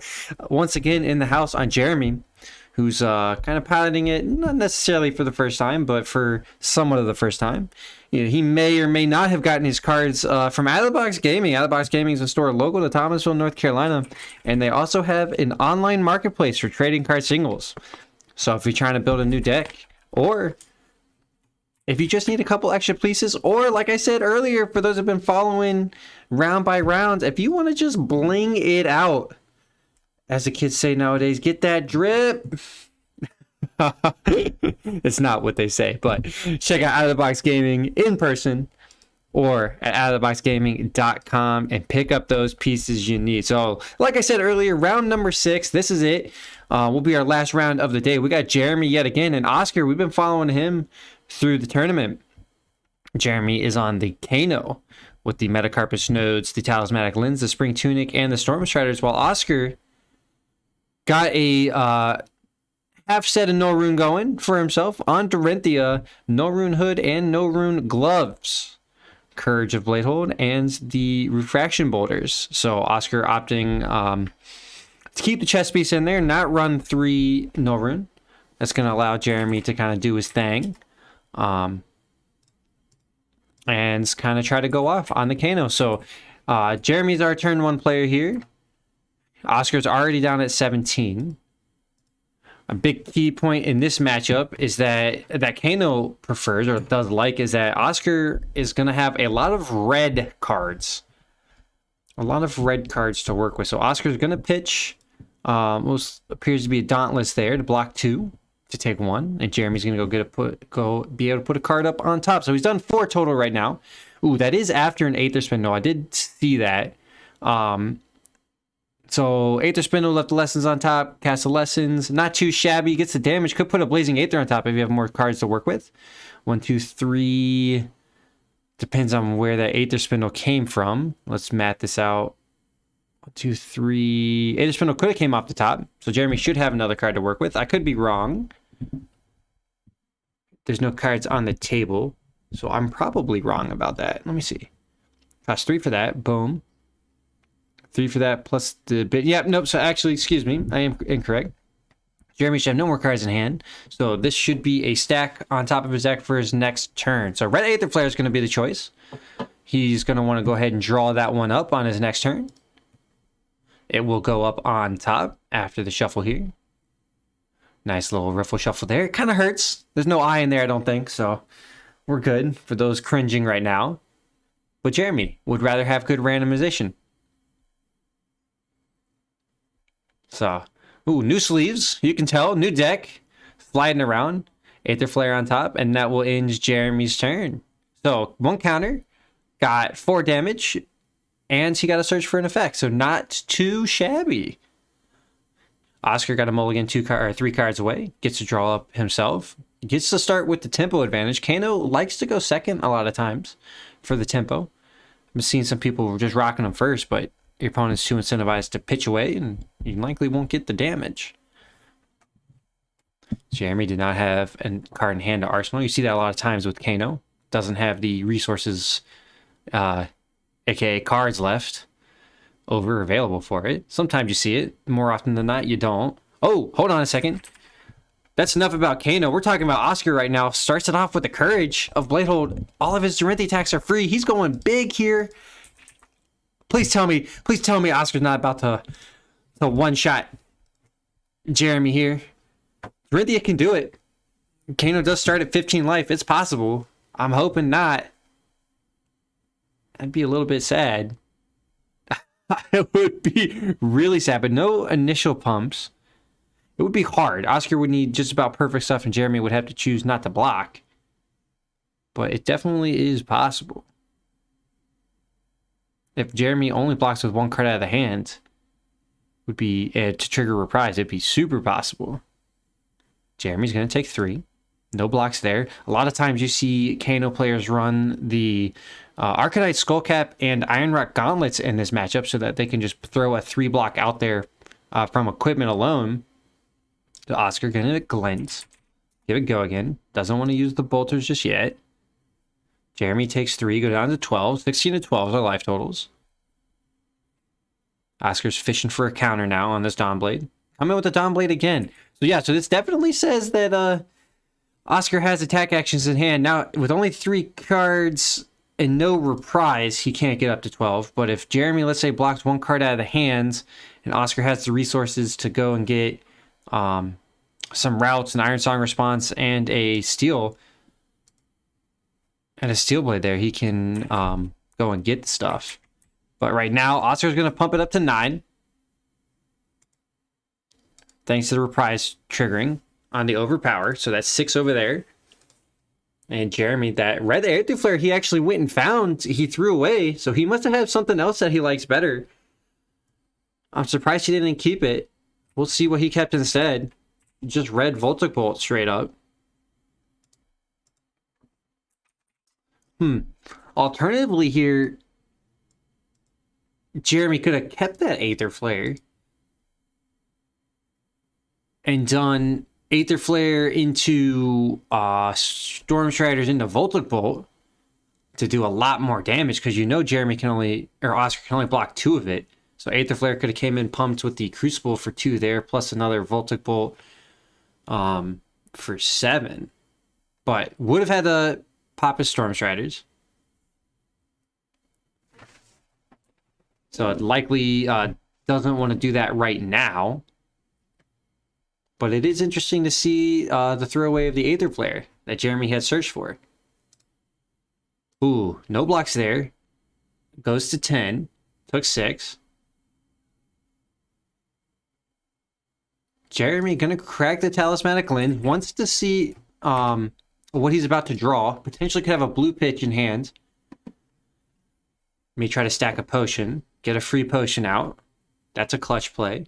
once again in the house on Jeremy, who's kind of piloting it, not necessarily for the first time, but for somewhat of the first time. You know, he may or may not have gotten his cards from Out of the Box Gaming. Out of the Box Gaming is a store local to Thomasville, North Carolina, and they also have an online marketplace for trading card singles. So if you're trying to build a new deck, or if you just need a couple extra pieces, or like I said earlier, for those who've been following round by round, if you want to just bling it out, as the kids say nowadays, get that drip. It's not what they say, but check out Out of the Box Gaming in person or at outoftheboxgaming.com and pick up those pieces you need. So like I said earlier, round number 6, this is it. Will be our last round of the day. We got Jeremy yet again, and Oscar, we've been following him through the tournament. Jeremy is on the Kano with the Metacarpus Nodes, the Talismanic Lens, the Spring Tunic, and the Storm Striders, while Oscar got a half set of no rune going for himself on Dorinthea, no rune hood and no rune gloves, Courage of Bladehold, and the Refraction Boulders. So Oscar opting to keep the chest piece in there, not run 3 no rune. That's going to allow Jeremy to kind of do his thing. And kind of try to go off on the Kano. So Jeremy's our turn 1 player here. Oscar's already down at 17. A big key point in this matchup is that Kano prefers or does like is that Oscar is going to have a lot of red cards. A lot of red cards to work with. So Oscar's going to pitch what appears to be a Dauntless there to block 2. To take 1, and Jeremy's gonna be able to put a card up on top. So he's done 4 total right now. Ooh, that is after an Aether Spindle. I did see that. So Aether Spindle left the Lessons on top, cast the Lessons, not too shabby, gets the damage, could put a Blazing Aether on top if you have more cards to work with. 1, 2, 3. Depends on where that Aether Spindle came from. Let's mat this out. 1, 2, 3. Aether Spindle could have came off the top, so Jeremy should have another card to work with. I could be wrong. There's no cards on the table, so I'm probably wrong about that. Let me see. Cost 3 for that. Boom. 3 for that plus the bit. Yep, nope. So actually, excuse me, I am incorrect. Jeremy should have no more cards in hand, so this should be a stack on top of his deck for his next turn. So Red Aether Flare is going to be the choice. He's going to want to go ahead and draw that one up on his next turn. It will go up on top after the shuffle here. Nice little riffle shuffle there. It kind of hurts. There's no eye in there, I don't think, so we're good for those cringing right now. But Jeremy would rather have good randomization. So, ooh, new sleeves. You can tell. New deck. Sliding around. Aether Flare on top, and that will end Jeremy's turn. So, 1 counter. Got 4 damage. And he got to search for an effect, so not too shabby. Oscar got a mulligan 3 cards away. Gets to draw up himself. Gets to start with the tempo advantage. Kano likes to go second a lot of times for the tempo. I've seen some people just rocking him first, but your opponent's too incentivized to pitch away, and you likely won't get the damage. Jeremy did not have a card in hand to Arsenal. You see that a lot of times with Kano. Doesn't have the resources, aka cards left over available for it. Sometimes you see it. More often than not, you don't. Oh, hold on a second. That's enough about Kano. We're talking about Oscar right now. Starts it off with the Courage of Bladehold. All of his Dorinthea attacks are free. He's going big here. Please tell me Oscar's not about to one-shot Jeremy here. Dorinthea can do it. Kano does start at 15 life. It's possible. I'm hoping not. I'd be a little bit sad. It would be really sad, but no initial pumps. It would be hard. Oscar would need just about perfect stuff, and Jeremy would have to choose not to block. But it definitely is possible. If Jeremy only blocks with 1 card out of the hand, would be to trigger Reprise. It'd be super possible. Jeremy's going to take 3. No blocks there. A lot of times you see Kano players run the Arcanite Skullcap and Iron Rock Gauntlets in this matchup so that they can just throw a 3 block out there from equipment alone. So Oscar gonna glint. Give it go again. Doesn't want to use the bolters just yet. Jeremy takes 3, go down to 12. 16 to 12 are life totals. Oscar's fishing for a counter now on this Dawnblade. Come in with the Dawnblade again. So yeah, so this definitely says that Oscar has attack actions in hand. Now, with only 3 cards and no reprise, he can't get up to 12. But if Jeremy, let's say, blocks 1 card out of the hands, and Oscar has the resources to go and get some routes, an Iron Song response, and a steel, and a Steel Blade there, he can go and get the stuff. But right now, Oscar's going to pump it up to 9. Thanks to the reprise triggering on the overpower. So that's 6 over there. And Jeremy, that Red Aether Flare, he actually went and found, he threw away. So he must have had something else that he likes better. I'm surprised he didn't keep it. We'll see what he kept instead. Just Red Voltic Bolt straight up. Alternatively here, Jeremy could have kept that Aether Flare and done Aether Flare into Storm Striders into Voltic Bolt to do a lot more damage, because you know Jeremy can only, or Oscar can only block 2 of it. So Aether Flare could have came in pumped with the Crucible for 2 there, plus another Voltic Bolt for 7. But would have had to pop his Storm Striders. So it likely doesn't want to do that right now. But it is interesting to see the throwaway of the Aether Flare that Jeremy had searched for. Ooh, no blocks there. Goes to 10. Took 6. Jeremy gonna crack the Talismanic Lens. Wants to see what he's about to draw. Potentially could have a blue pitch in hand. May try to stack a potion. Get a free potion out. That's a clutch play.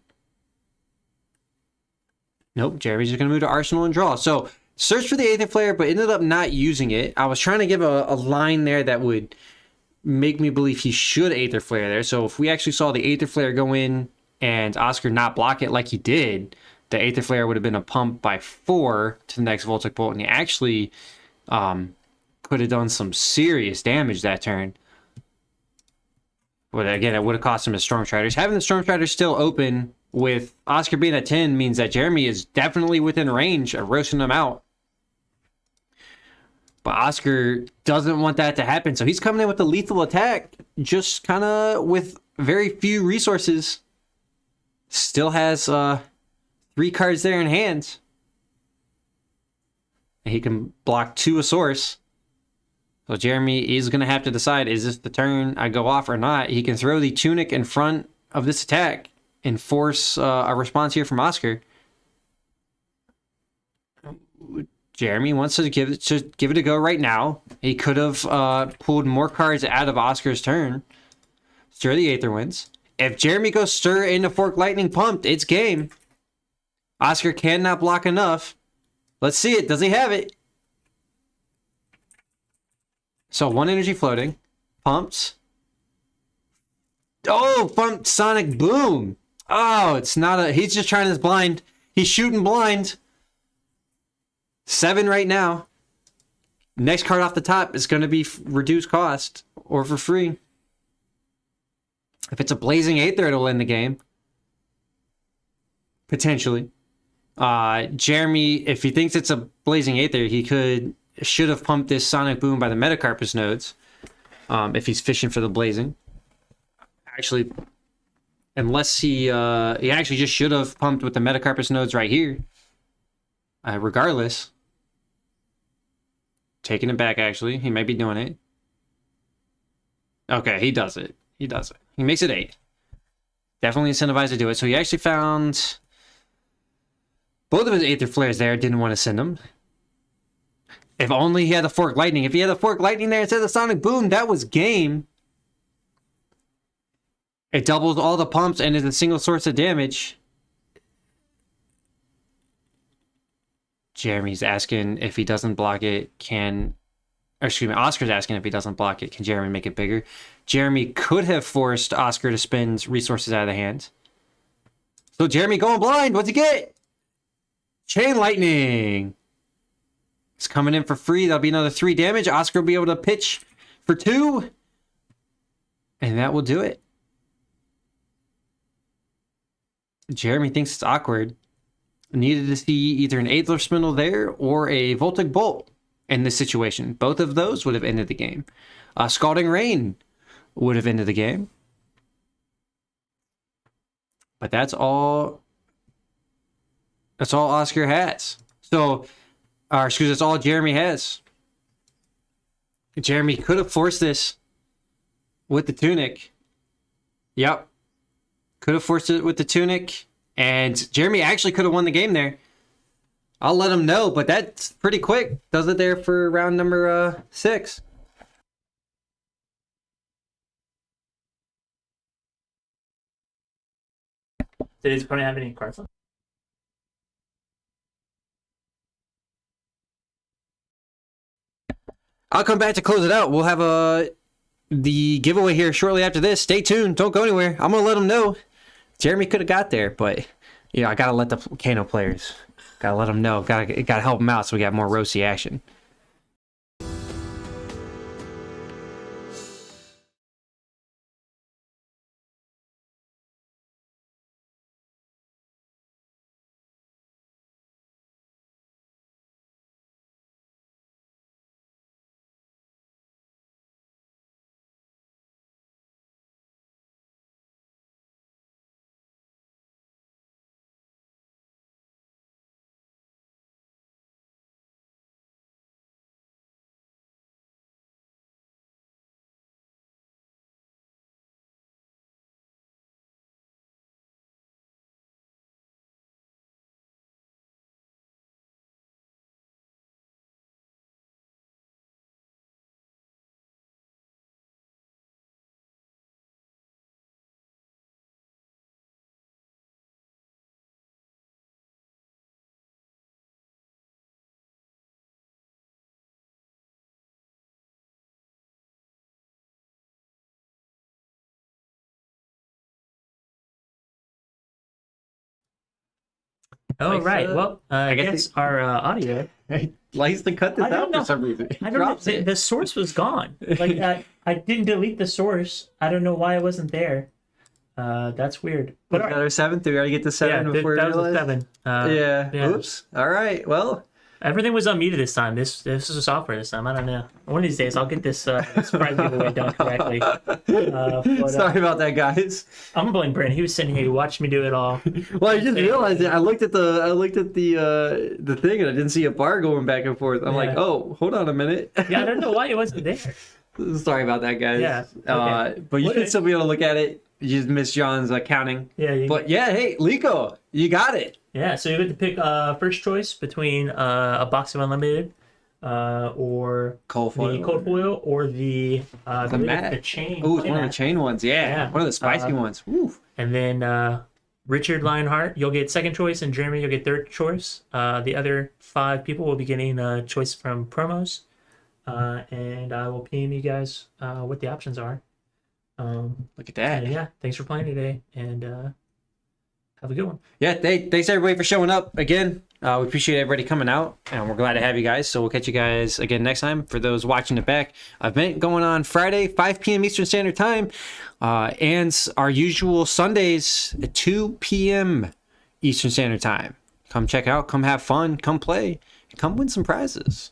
Nope, Jeremy's just going to move to Arsenal and draw. So, search for the Aether Flare, but ended up not using it. I was trying to give a line there that would make me believe he should Aether Flare there. So, if we actually saw the Aether Flare go in and Oscar not block it like he did, the Aether Flare would have been a pump by 4 to the next Voltic Bolt, and he actually could have done some serious damage that turn. But again, it would have cost him his Storm Striders. Having the Storm Striders still open with Oscar being at 10 means that Jeremy is definitely within range of roasting him out. But Oscar doesn't want that to happen, so he's coming in with a lethal attack, just kind of with very few resources. Still has 3 cards there in hand. And he can block 2 a source. So Jeremy is going to have to decide, is this the turn I go off or not? He can throw the Tunic in front of this attack and force a response here from Oscar. Jeremy wants to give it a go right now. He could have pulled more cards out of Oscar's turn. Stir the Aether Winds. If Jeremy goes Stir into Fork Lightning Pumped, it's game. Oscar cannot block enough. Let's see it. Does he have it? So 1 energy floating. Pumps. Oh, pumped Sonic Boom. Oh, it's not a... He's just trying his blind. He's shooting blind. 7 right now. Next card off the top is going to be reduced cost or for free. If it's a Blazing Aether, it'll end the game. Potentially. Jeremy, if he thinks it's a Blazing Aether, he should have pumped this Sonic Boom by the Metacarpus nodes. If he's fishing for the Blazing. Actually, unless he actually just should have pumped with the Metacarpus nodes right here. Regardless. Taking it back, actually. He might be doing it. Okay, he does it. He does it. He makes it 8. Definitely incentivized to do it. So he actually found both of his Aether Flares there. Didn't want to send them. If only he had the Fork Lightning. If he had the Fork Lightning there instead of the Sonic Boom, that was game. It doubles all the pumps and is a single source of damage. Jeremy's asking if he doesn't block it, Oscar's asking if he doesn't block it, can Jeremy make it bigger? Jeremy could have forced Oscar to spend resources out of the hand. So Jeremy going blind. What's he get? Chain Lightning. It's coming in for free. That'll be another 3 damage. Oscar will be able to pitch for 2. And that will do it. Jeremy thinks it's awkward. Needed to see either an Aether Spindle there or a Voltic Bolt in this situation. Both of those would have ended the game. Scalding Rain would have ended the game. But that's all Oscar has. So, that's all Jeremy has. Jeremy could have forced this with the Tunic. Yep. Could have forced it with the Tunic. And Jeremy actually could have won the game there. I'll let him know, but that's pretty quick. Does it there for round number 6. Did his opponent have any cards left? I'll come back to close it out. We'll have the giveaway here shortly after this. Stay tuned. Don't go anywhere. I'm gonna let them know. Jeremy could have got there, but I gotta let the Kano players. Gotta let them know. Gotta help them out so we got more roasty action. Oh, right. Well, I guess our audio. Likes to cut this I don't out know. for some reason. I don't know. The source was gone. Like I didn't delete the source. I don't know why it wasn't there. That's weird. But But our 7th. We gotta get to 7 before that was we a realize. 7. Yeah. Oops. All right. Well. Everything was unmuted this time. This is a software this time. I don't know. One of these days I'll get this surprise giveaway done correctly. Sorry about that, guys. I'm gonna blame Brent. He was sitting here. He watched me do it all. Well, I just realized it. I looked at the thing and I didn't see a bar going back and forth. I'm like, oh, hold on a minute. Yeah, I don't know why it wasn't there. Sorry about that, guys. Yeah. Okay. But you should still be able to look at it. You just missed John's counting. Yeah. But yeah, hey, Liko, you got it. Yeah, so you get to pick first choice between a box of unlimited, or Cold foil. the cold foil, or the Chane. Oh, it's one of the Chane ones. Yeah. One of the spicy ones. Woo. And then Richard Lionheart, you'll get second choice, and Jeremy, you'll get third choice. The other 5 people will be getting a choice from promos, and I will PM you guys what the options are. Look at that. Yeah, thanks for playing today, and have a good one. Yeah, thanks everybody for showing up again. We appreciate everybody coming out, and we're glad to have you guys. So we'll catch you guys again next time. For those watching it back, event going on Friday, 5 p.m. Eastern Standard Time, and our usual Sundays at 2 p.m. Eastern Standard Time. Come check out, come have fun, come play, and come win some prizes.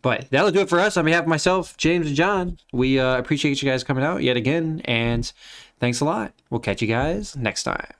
But that'll do it for us. On behalf of myself, James, and John, we appreciate you guys coming out yet again, and thanks a lot. We'll catch you guys next time.